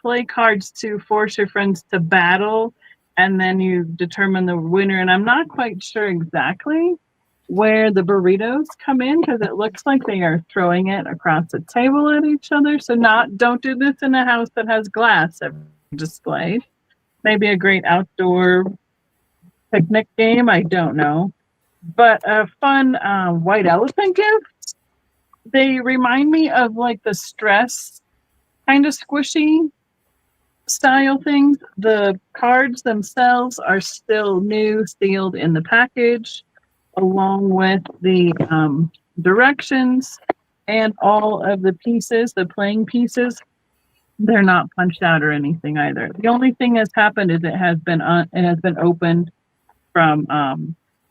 play cards to force your friends to battle, and then you determine the winner. And I'm not quite sure exactly where the burritos come in, because it looks like they are throwing it across the table at each other. So don't do this in a house that has glass displayed. Maybe a great outdoor picnic game. I don't know. But a fun white elephant gift. They remind me of like the stress kind of squishy style things. The cards themselves are still new, sealed in the package, along with the directions and all of the pieces, the playing pieces. They're not punched out or anything either. The only thing that's happened is it has been opened from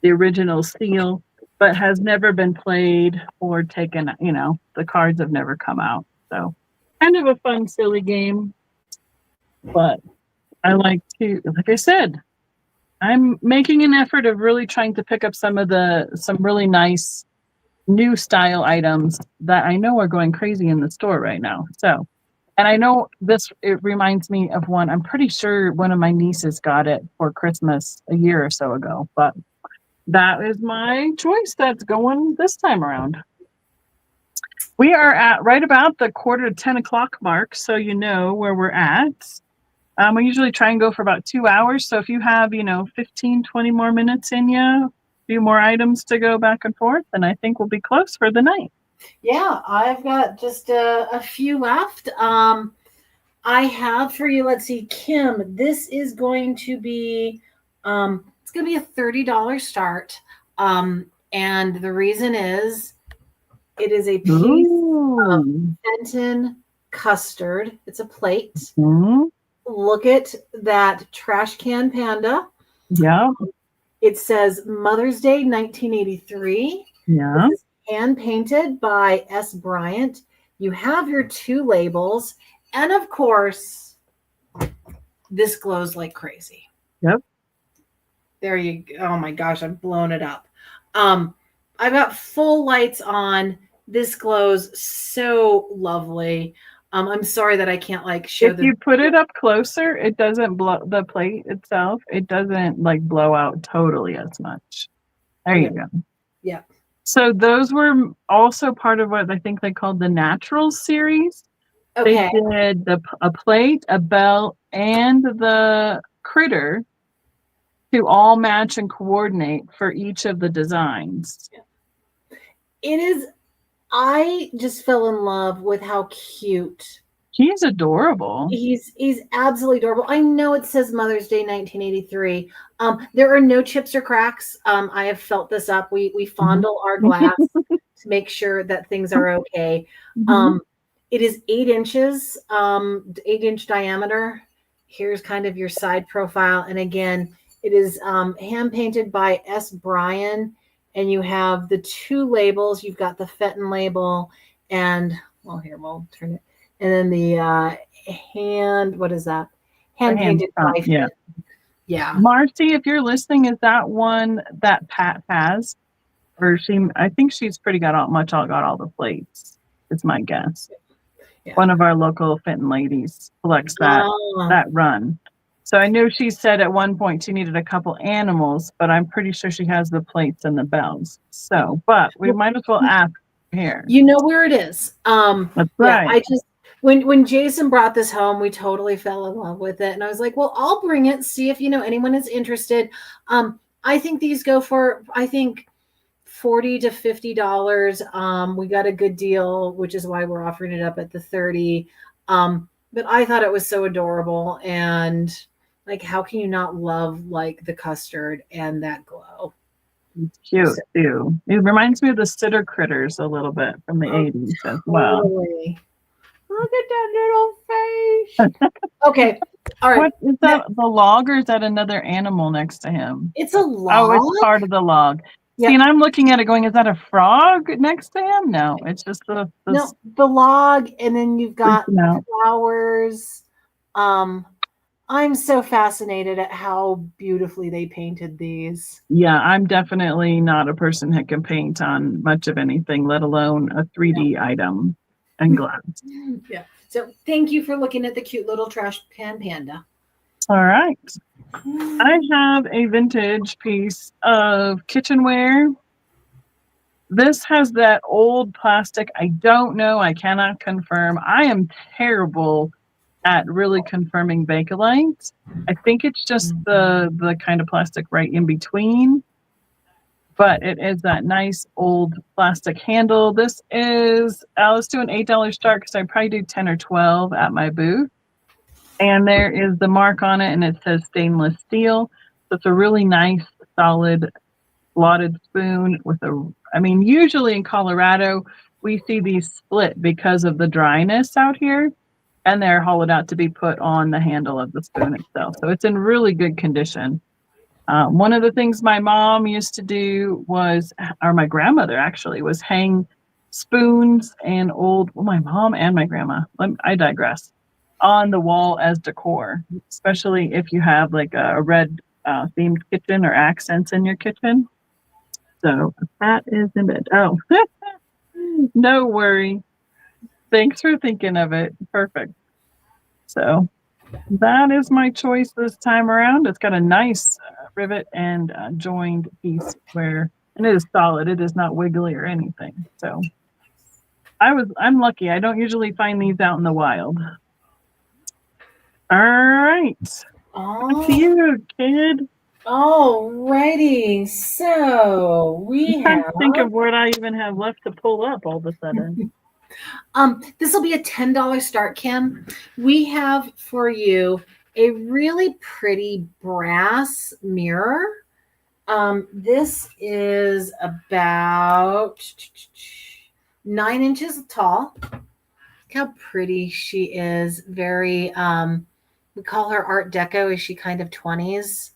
the original seal, but has never been played or taken. The cards have never come out. So kind of a fun, silly game. But I like I said, I'm making an effort of really trying to pick up some really nice new style items that I know are going crazy in the store right now. So, and I know it reminds me of one. I'm pretty sure one of my nieces got it for Christmas a year or so ago, but that is my choice that's going this time around. We are at right about the 9:45 mark, so you know where we're at. We usually try and go for about 2 hours. So if you have, 15, 20 more minutes in you, a few more items to go back and forth, then I think we'll be close for the night. Yeah, I've got just a few left. I have for you, let's see, Kim, this is going to be, it's going to be a $30 start. And the reason is it is a piece of Fenton custard. It's a plate. Mm-hmm. Look at that trash can panda. Yeah. It says Mother's Day 1983. Yeah. This is hand painted by S. Bryant. You have your 2 labels. And of course, this glows like crazy. Yep. There you go. Oh my gosh, I've blown it up. I've got full lights on. This glows so lovely. I'm sorry that I can't show if you put it up closer, it doesn't blow the plate itself. It doesn't blow out totally as much. There you go. Yeah. So those were also part of what I think they called the Naturals series. Okay. They did a plate, a bell, and the critter to all match and coordinate for each of the designs. It is. I just fell in love with how cute. He's adorable. He's absolutely adorable. I know it says Mother's Day 1983. There are no chips or cracks. I have felt this up. We fondle our glass to make sure that things are okay. Mm-hmm. It is 8 inches, 8-inch diameter. Here's kind of your side profile. And again, it is hand painted by S. Bryan. And you have the 2 labels. You've got the Fenton label and, well, here, we'll turn it. And then the what is that? Hand painted by Fenton. Yeah. Marcy, if you're listening, is that one that Pat has? Or I think she's got all the plates, is my guess. Yeah. One of our local Fenton ladies collects that run. So I know she said at one point she needed a couple animals, but I'm pretty sure she has the plates and the bells. So, but we might as well ask here. You know where it is. That's right. I just when Jason brought this home, we totally fell in love with it, and I was like, "Well, I'll bring it. See if anyone is interested." I think these go for $40 to $50. We got a good deal, which is why we're offering it up at the $30. But I thought it was so adorable, and how can you not love the custard and that glow? It's cute too. It reminds me of the Sitter Critters a little bit from the 80s as well. Totally. Look at that little face. Okay. All right. What is that? The log, or is that another animal next to him? It's a log. Oh, it's part of the log. Yeah. See, and I'm looking at it going, is that a frog next to him? No, it's just the log, and then you've got flowers. I'm so fascinated at how beautifully they painted these. Yeah, I'm definitely not a person that can paint on much of anything, let alone a 3D item and glass. Yeah. So thank you for looking at the cute little trash can panda. All right. I have a vintage piece of kitchenware This has that old plastic. I don't know. I cannot confirm. I am terrible at really confirming Bakelite. I think it's just the kind of plastic right in between. But it is that nice old plastic handle. This is, let's do an $8 start because I probably do 10 or 12 at my booth. And there is the mark on it, and it says stainless steel. So it's a really nice, solid, slotted spoon with usually in Colorado, we see these split because of the dryness out here, and they're hollowed out to be put on the handle of the spoon itself. So it's in really good condition. One of the things my mom used to do was, or my grandmother actually, was hang spoons and my mom and my grandma, I digress, on the wall as decor, especially if you have like a red themed kitchen or accents in your kitchen. So that is in it. Oh, no worry. Thanks for thinking of it. Perfect. So that is my choice this time around. It's got a nice rivet and joined piece and it is solid. It is not wiggly or anything. So I'm lucky. I don't usually find these out in the wild. All right. Back to you, kid. Alrighty. So we I'm trying to think of what I even have left to pull up all of a sudden. This will be a $10 start, Kim. We have for you a really pretty brass mirror. This is about 9 inches tall. Look how pretty she is. Very, we call her Art Deco. Is she kind of 20s?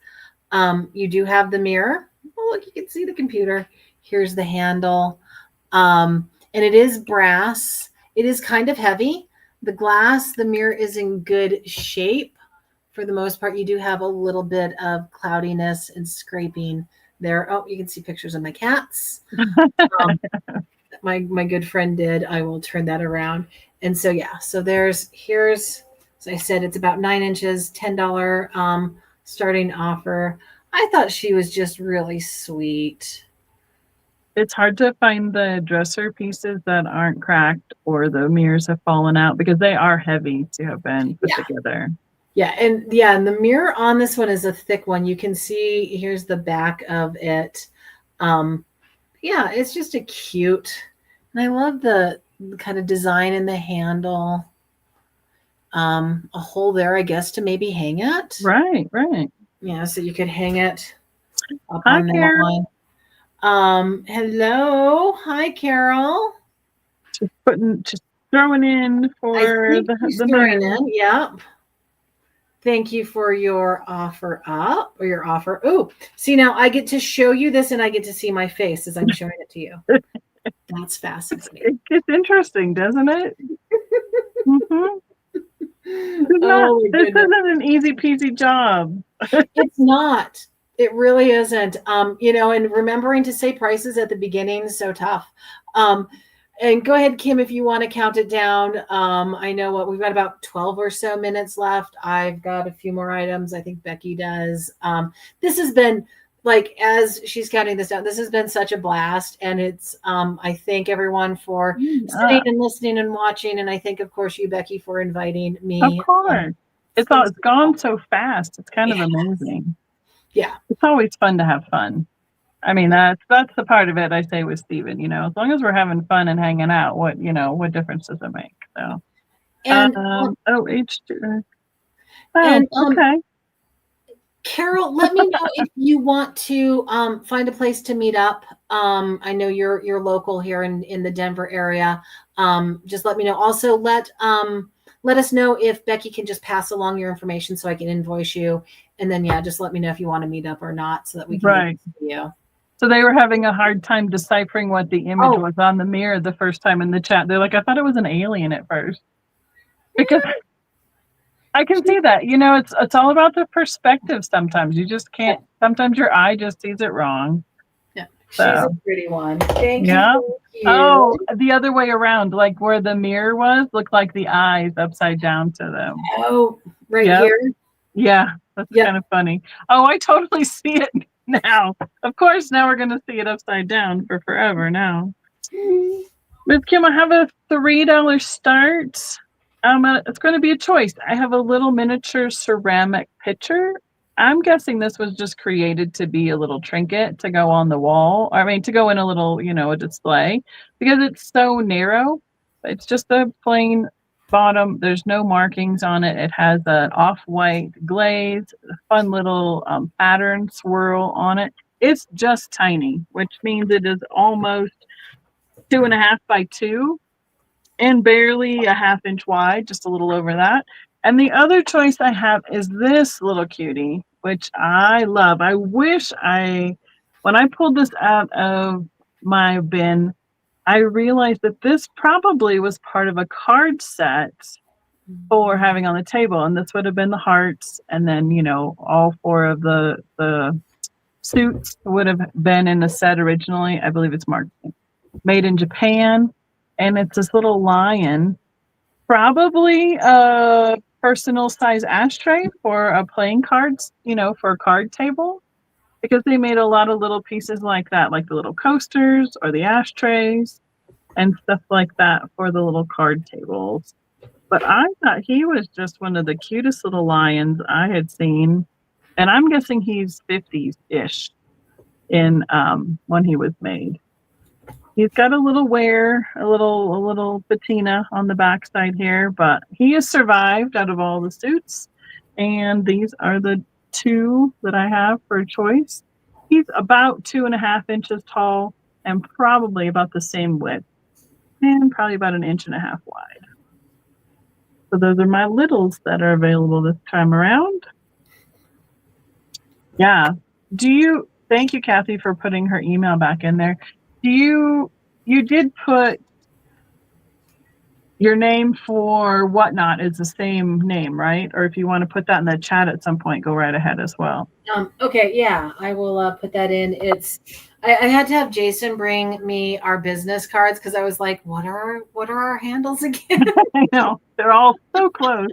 You do have the mirror. Oh, look, you can see the computer. Here's the handle. And it is brass. It is kind of heavy. The mirror is in good shape. For the most part, you do have a little bit of cloudiness and scraping there. Oh, you can see pictures of my cats. My good friend did. I will turn that around. And so, yeah, so here's, as I said, it's about 9 inches, $10 starting offer. I thought she was just really sweet. It's hard to find the dresser pieces that aren't cracked or the mirrors have fallen out because they are heavy to have been put together. Yeah, and the mirror on this one is a thick one. You can see, here's the back of it. Yeah, it's just a cute, and I love the kind of design in the handle. A hole there, I guess, to maybe hang it. Right. Yeah, so you could hang it up Hi, on that Carol. line. Hello. Hi, Carol. Just throwing in for the throwing in. Yeah. Thank you for your offer or your offer. Oh, see, now I get to show you this and I get to see my face as I'm showing it to you. That's fascinating. It's interesting, doesn't it? Mm-hmm. This isn't an easy peasy job. It's not. It really isn't. And remembering to say prices at the beginning is so tough. And go ahead, Kim, if you want to count it down. I know we've got about 12 or so minutes left. I've got a few more items. I think Becky does. This has been, as she's counting this down, this has been such a blast. And it's, I thank everyone for sitting and listening and watching. And I thank, of course, you, Becky, for inviting me. Of course. It's gone so fast. It's kind of amazing. Yeah. It's always fun to have fun. I mean, that's the part of it I say with Steven, as long as we're having fun and hanging out, what difference does it make? So, and H2. Okay. Carol, let me know if you want to find a place to meet up. I know you're local here in the Denver area. Just let me know. Also, let us know if Becky can just pass along your information so I can invoice you. And then, just let me know if you want to meet up or not so that we can get you. So they were having a hard time deciphering what the image was on the mirror the first time in the chat. They're like, I thought it was an alien at first. Because I can see that. It's all about the perspective sometimes. You just can't. Sometimes your eye just sees it wrong. Yeah, she's a pretty one. Thank you. Oh, the other way around, like where the mirror looked like the eyes upside down to them. Oh, here? Yeah, that's kind of funny. Oh, I totally see it now. Of course, now we're going to see it upside down for forever now. Miss Kim, I have a $3 start. It's going to be a choice. I have a little miniature ceramic pitcher. I'm guessing this was just created to be a little trinket to go on the wall. I mean, to go in a little, a display, because it's so narrow. It's just a plain bottom. There's no markings on it. It has an off-white glaze, a fun little pattern swirl on it. It's just tiny, which means it is almost 2.5 by 2 and barely a 1/2 inch wide, just a little over that. And the other choice I have is this little cutie, which I love. I wish when I pulled this out of my bin, I realized that this probably was part of a card set for having on the table. And this would have been the hearts. And then, all 4 of the suits would have been in the set originally. I believe it's marked made in Japan. And it's this little lion, probably a personal size ashtray for a playing cards, for a card table, because they made a lot of little pieces like that, like the little coasters or the ashtrays and stuff like that for the little card tables. But I thought he was just one of the cutest little lions I had seen. And I'm guessing he's 50s-ish in when he was made. He's got a little wear, a little patina on the backside here, but he has survived out of all the suits. And these are the 2 that I have for choice. He's about 2.5 inches tall and probably about the same width, and probably about 1.5 inches wide. So those are my littles that are available this time around. Yeah. Thank you, Kathy, for putting her email back in there. You did put your name for Whatnot is the same name, right? Or if you want to put that in the chat at some point, go right ahead as well. Okay, yeah, I will put that in. I had to have Jason bring me our business cards because I was like, what are our handles again? I know, they're all so close.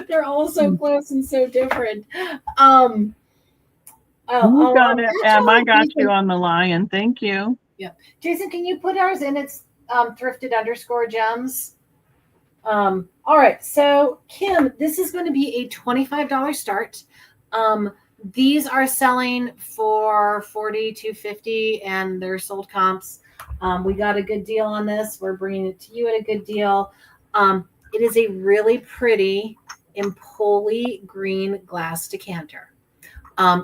They're all so close and so different. You got it. I got you on the lion. Thank you. Yeah, Jason, can you put ours in? It's thrifted_gems. All right, so Kim, this is going to be a $25 start. These are selling for $40 to $50, and they're sold comps. We got a good deal on this. We're bringing it to you at a good deal. It is a really pretty Empoli green glass decanter.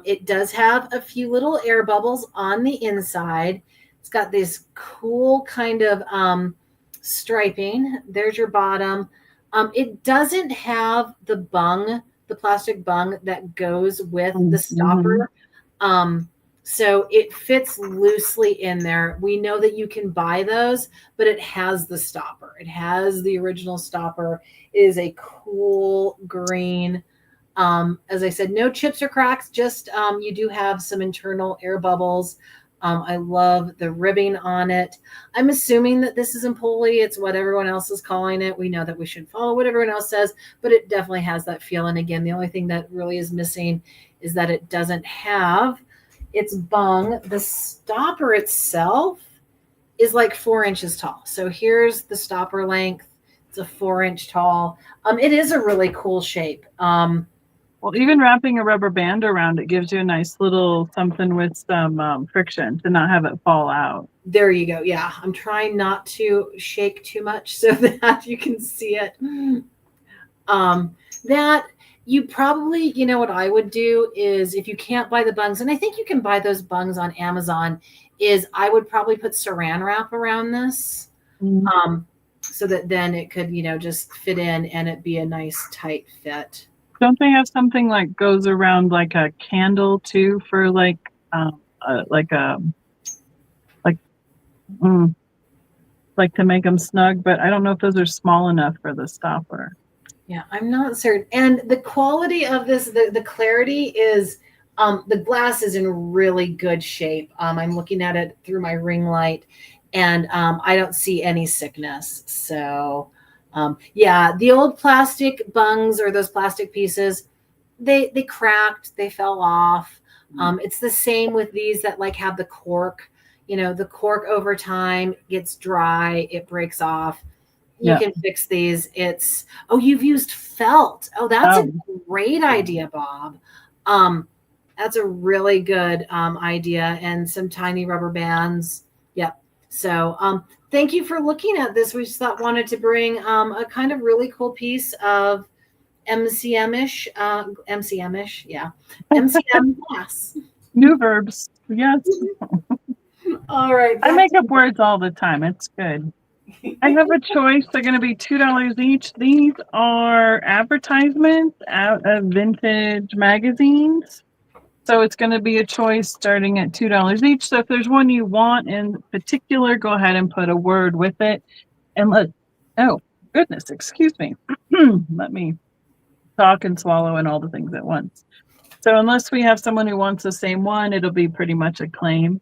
It does have a few little air bubbles on the inside. It's got this cool kind of striping. There's your bottom. It doesn't have the plastic bung that goes with the stopper. So it fits loosely in there. We know that you can buy those, but it has the stopper. It has the original stopper. It is a cool green. As I said, no chips or cracks, just you do have some internal air bubbles. I love the ribbing on it. I'm assuming that this is Empoli. It's what everyone else is calling it. We know that we should follow what everyone else says, but it definitely has that feel. And again, the only thing that really is missing is that it doesn't have its bung. The stopper itself is like 4 inches tall. So here's the stopper length. It's a 4-inch tall. It is a really cool shape. Well, even wrapping a rubber band around it gives you a nice little something with some friction to not have it fall out. There you go. Yeah, I'm trying not to shake too much so that you can see it. That you probably, what I would do is if you can't buy the bungs, and I think you can buy those bungs on Amazon, is I would probably put saran wrap around this so that then it could, just fit in and it be a nice tight fit. Don't they have something like goes around like a candle too for like to make them snug? But I don't know if those are small enough for the stopper. Yeah, I'm not certain. And the quality of this, the clarity is, the glass is in really good shape. I'm looking at it through my ring light, and I don't see any sickness. So. Yeah, the old plastic bungs or those plastic pieces, they cracked, they fell off. It's the same with these that like have the cork. The cork over time gets dry, it breaks off. You can fix these. You've used felt. Oh, that's a great idea, Bob. That's a really good idea, and some tiny rubber bands. Yep. So thank you for looking at this. We just wanted to bring a kind of really cool piece of MCM-ish, yeah, MCM glass. New verbs, yes. All right. I make up words all the time. It's good. I have a choice. They're going to be $2 each. These are advertisements out of vintage magazines. So it's going to be a choice starting at $2 each. So if there's one you want in particular, go ahead and put a word with it. And oh, goodness, excuse me. Let me talk and swallow and all the things at once. So unless we have someone who wants the same one, it'll be pretty much a claim.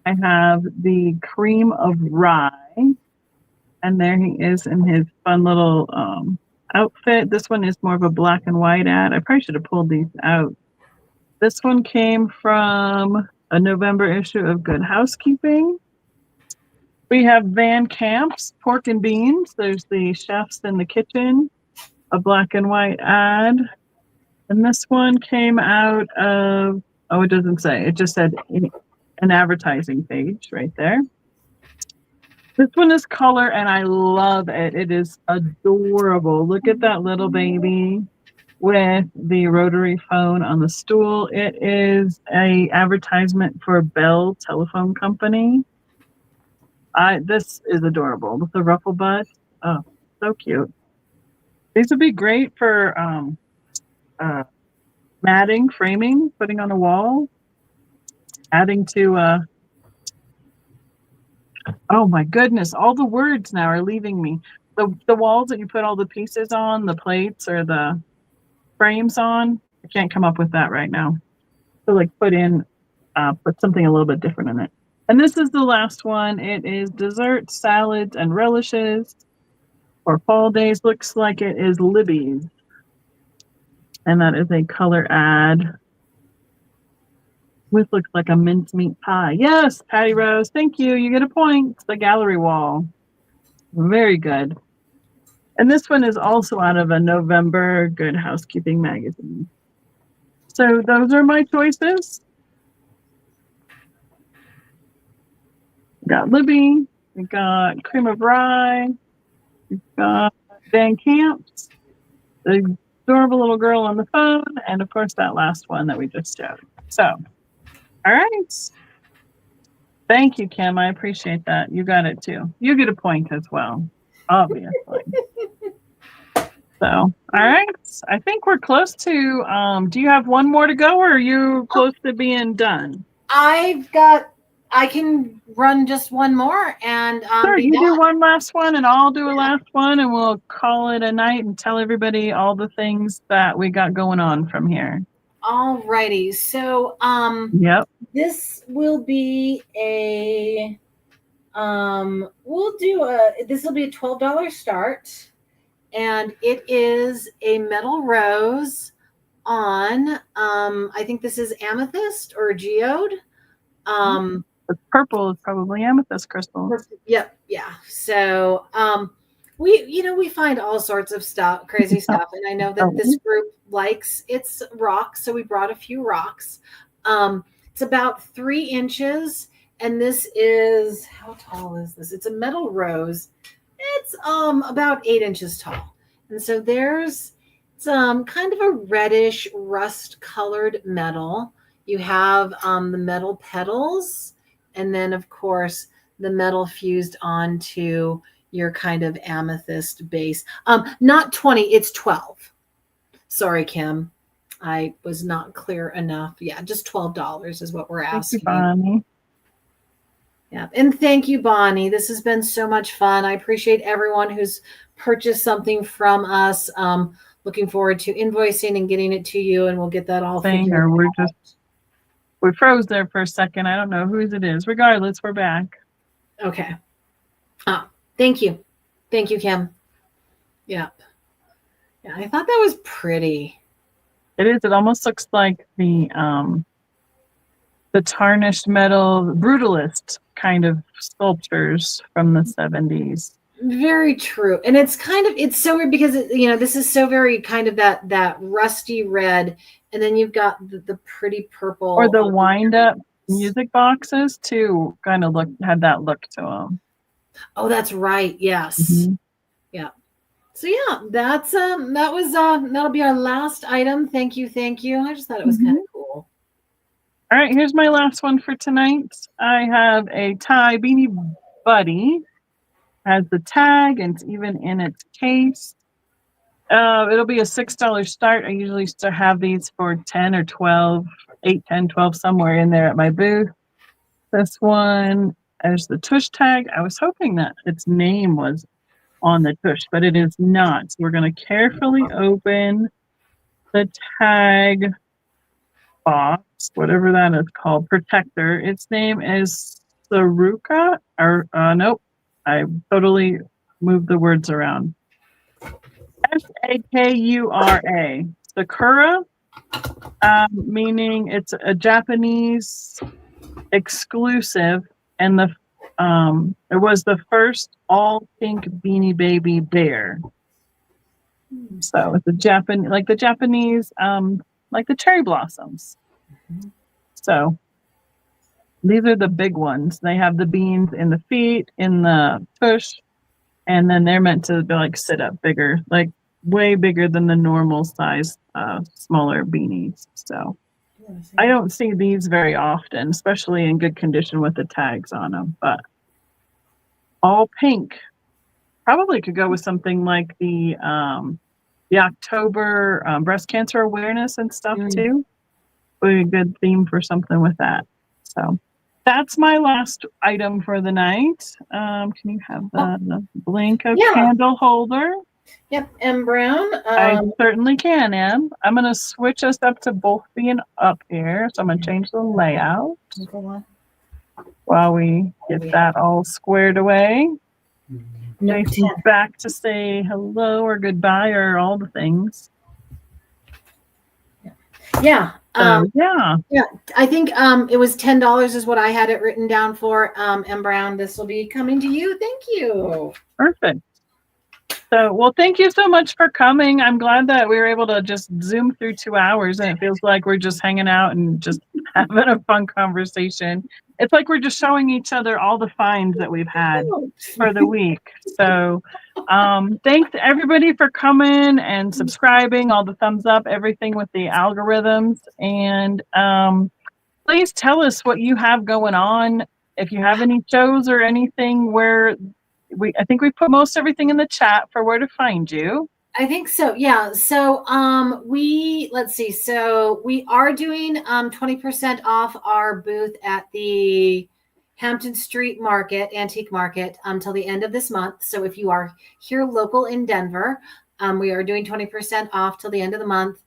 I have the cream of rye. And there he is in his fun little outfit. This one is more of a black and white ad. I probably should have pulled these out. This one came from a November issue of Good Housekeeping. We have Van Camp's Pork and Beans. There's the chefs in the kitchen, a black and white ad. And this one came out of, it doesn't say. It just said an advertising page right there. This one is color, and I love it. It is adorable. Look at that little baby with the rotary phone on the stool. It is a advertisement for Bell Telephone Company. This is adorable with the ruffle butt. Oh, so cute. These would be great for matting, framing, putting on a wall, adding to oh my goodness, all the words now are leaving me. The walls that you put all the pieces on, the plates or the frames on, I can't come up with that right now. So like put something a little bit different in it. And this is the last one. It is dessert, salads, and relishes for fall days. Looks like it is Libby's. And that is a color ad. This looks like a mincemeat pie. Yes, Patty Rose. Thank you. You get a point. It's the gallery wall. Very good. And this one is also out of a November Good Housekeeping magazine. So those are my choices. We got Libby. We got Cream of Rye. We got Van Camp's. The adorable little girl on the phone. And of course, that last one that we just showed. So, all right. Thank you, Kim. I appreciate that. You got it too. You get a point as well, obviously. So, all right. I think we're close to, do you have one more to go or are you close to being done? I can run just one more and sure, you do one last one and I'll do a last one and we'll call it a night and tell everybody all the things that we got going on from here. All righty. So yep. This will be this will be a $12 start, and it is a metal rose on I think this is amethyst or geode. The purple is probably amethyst crystal. Yep, yeah. So we find all sorts of stuff, crazy stuff, and I know that this group likes its rocks, so we brought a few rocks. It's about 3 inches, and this is, how tall is this? It's a metal rose. It's about 8 inches tall, and so there's some kind of a reddish rust colored metal. You have the metal petals, and then of course the metal fused onto your kind of amethyst base. Not 20, it's 12. Sorry, Kim. I was not clear enough. Yeah, just $12 is what we're asking. Thank you, Bonnie. Yeah, and thank you, Bonnie. This has been so much fun. I appreciate everyone who's purchased something from us. Looking forward to invoicing and getting it to you, and we'll get that all figured out. We froze there for a second. I don't know whose it is. Regardless, we're back. Okay. Thank you. Thank you, Kim. Yep. Yeah, I thought that was pretty. It is. It almost looks like the the tarnished metal brutalist kind of sculptures from the 70s. Very true. And it's so weird because this is so very kind of that rusty red, and then you've got the pretty purple, or the wind up music boxes too kind of had that look to them. Oh, that's right. Yes. Mm-hmm. Yeah. So yeah, that's that'll be our last item. Thank you. I just thought it was kind of cool. All right, here's my last one for tonight. I have a tie Beanie Buddy. Has the tag and it's even in its case. It'll be a $6 start. I usually have these for 10 or 12, 8, 10, 12, somewhere in there at my booth. This one, there's the tush tag. I was hoping that its name was on the tush, but it is not. So we're going to carefully open the tag box, whatever that is called, protector. Its name is Saruka, or nope, I totally moved the words around. Sakura, Sakura, meaning it's a Japanese exclusive, and it was the first all pink Beanie Baby bear. So it's like the Japanese, like the cherry blossoms. So these are the big ones. They have the beans in the feet, in the tush, and then they're meant to be like sit up bigger, like way bigger than the normal size, smaller beanies. So I don't see these very often, especially in good condition with the tags on them. But all pink probably could go with something like the October breast cancer awareness and stuff too. Would be a good theme for something with that. So that's my last item for the night. Can you have the Blanco candle holder? Yep, M. Brown. I certainly can, Em. I'm going to switch us up to both being up here. So I'm going to change the layout while we get that all squared away. Jason's back to say hello or goodbye or all the things. Yeah. Yeah. I think it was $10 is what I had it written down for. M. Brown, this will be coming to you. Thank you. Perfect. So, well, thank you so much for coming. I'm glad that we were able to just zoom through 2 hours, and it feels like we're just hanging out and just having a fun conversation. It's like we're just showing each other all the finds that we've had for the week. So thanks to everybody for coming and subscribing, all the thumbs up, everything with the algorithms. And please tell us what you have going on. If you have any shows or anything where I think we put most everything in the chat for where to find you. I think so. Yeah. So let's see. So we are doing 20% off our booth at the Hampton Street Market, Antique Market, till the end of this month. So if you are here local in Denver, we are doing 20% off till the end of the month.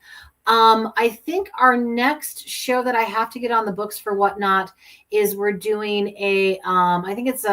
I think our next show that I have to get on the books for Whatnot is we're doing I think it's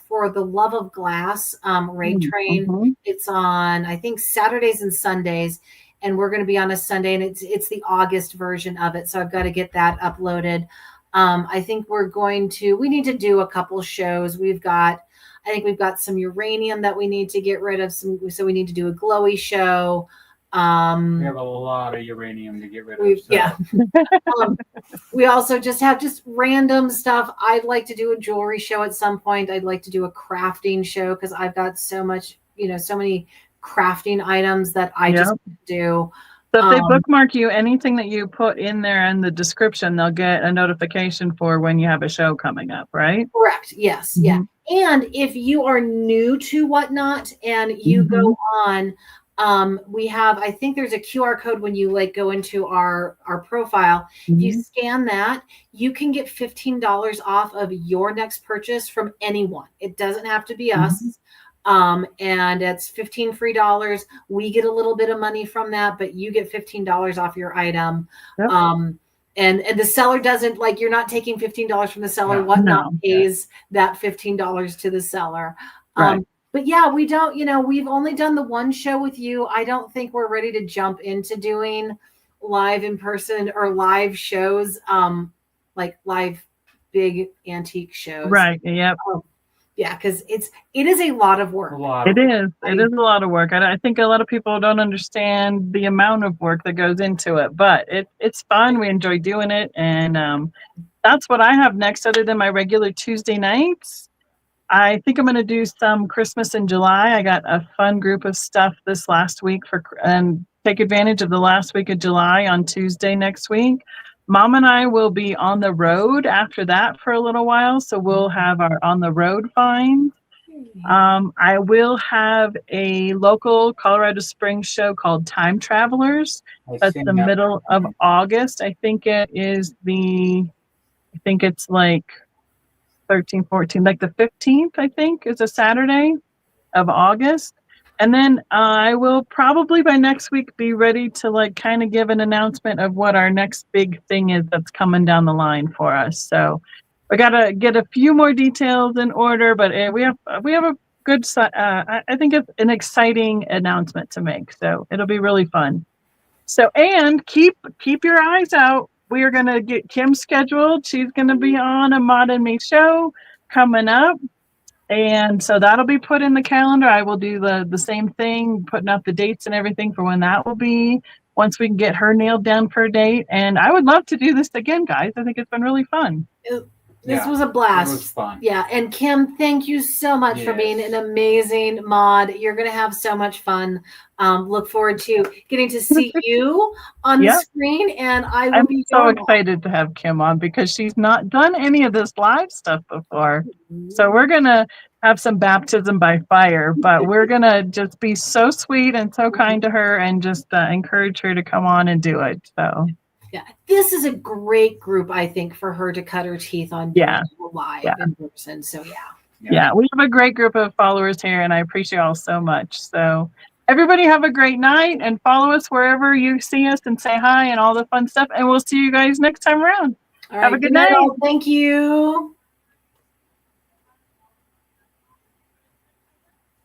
For the Love of Glass raid train. It's on, I think, Saturdays and Sundays, and we're going to be on a Sunday, and it's the August version of it. So I've got to get that uploaded. I think we need to do a couple shows. I think we've got some uranium that we need to get rid of. So we need to do a glowy show. We have a lot of uranium to get rid of. Yeah. We also just have random stuff. I'd like to do a jewelry show at some point. I'd like to do a crafting show because I've got so much, so many crafting items that I just do. So if they bookmark you, anything that you put in there in the description, they'll get a notification for when you have a show coming up, right? Correct. Yes. Yeah. And if you are new to Whatnot and you go on, we have, I think there's a QR code when you go into our profile. If you scan that, you can get $15 off of your next purchase from anyone. It doesn't have to be us. And it's $15 free. We get a little bit of money from that, but you get $15 off your item. Yep. And the seller doesn't, you're not taking $15 from the seller. Whatnot pays that $15 to the seller. Right. But yeah, we don't, we've only done the one show with you. I don't think we're ready to jump into doing live in person or live shows like live big antique shows. Right. Yep. Yeah, because it is a lot of work. It is a lot of work. I think a lot of people don't understand the amount of work that goes into it, but it's fun. We enjoy doing it, and that's what I have next, other than my regular Tuesday nights. I think I'm going to do some Christmas in July. I got a fun group of stuff this last week and take advantage of the last week of July on Tuesday next week. Mom and I will be on the road after that for a little while, so we'll have our on the road finds. I will have a local Colorado Springs show called Time Travelers. That's the middle of August. I think it's like 13, 14, like the 15th, I think, is a Saturday of August. And then I will probably by next week be ready to like kind of give an announcement of what our next big thing is that's coming down the line for us. So we got to get a few more details in order, but we have a good, I think it's an exciting announcement to make. So it'll be really fun. So, and keep your eyes out. We are going to get Kim scheduled. She's going to be on a Mod and Me show coming up. And so that'll be put in the calendar. I will do the same thing, putting up the dates and everything for when that will be, once we can get her nailed down for a date. And I would love to do this again, guys. I think it's been really fun. This was a blast. It was fun. Yeah. And Kim, thank you so much for being an amazing mod. You're going to have so much fun. Look forward to getting to see you on the screen. And I'm so excited to have Kim on because she's not done any of this live stuff before. So we're going to have some baptism by fire, but we're going to just be so sweet and so kind to her and just encourage her to come on and do it. So. Yeah, this is a great group, I think, for her to cut her teeth on live in person. So, yeah, we have a great group of followers here, and I appreciate you all so much. So, everybody have a great night, and follow us wherever you see us, and say hi and all the fun stuff. And we'll see you guys next time around. All right, have a good night. Thank you.